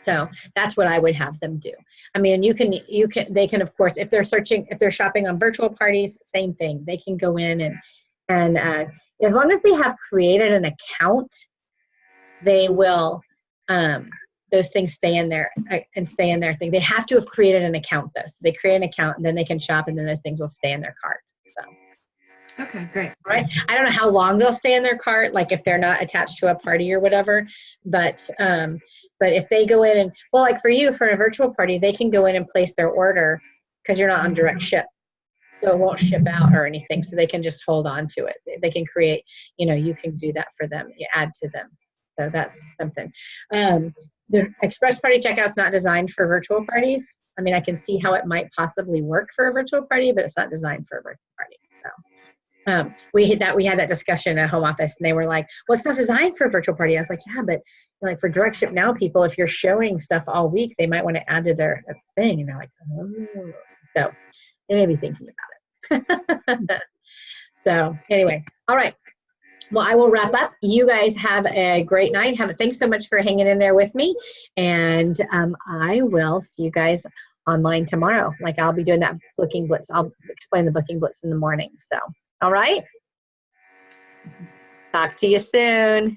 S1: So that's what I would have them do. I mean, they can, of course, if they're shopping on virtual parties, same thing. They can go in and as long as they have created an account, they will, those things stay in there and stay in their thing. They have to have created an account though. So they create an account, and then they can shop, and then those things will stay in their cart. So.
S2: Okay, great.
S1: Right. I don't know how long they'll stay in their cart, like if they're not attached to a party or whatever, but if they go in and, well, like for you, for a virtual party, they can go in and place their order because you're not on direct ship. So it won't ship out or anything. So they can just hold on to it. They can create, you can do that for them. You add to them. So that's something. The express party checkout's not designed for virtual parties. I mean, I can see how it might possibly work for a virtual party, but it's not designed for a virtual party. So. We had that discussion at home office, and they were like, well, it's not designed for a virtual party. I was like, yeah, but like for direct ship now people, if you're showing stuff all week, they might want to add to their thing. And they're like, oh. So they may be thinking about it. So anyway, all right. Well, I will wrap up. You guys have a great night. Thanks so much for hanging in there with me. And I will see you guys online tomorrow. Like I'll be doing that booking blitz. I'll explain the booking blitz in the morning. So, all right. Talk to you soon.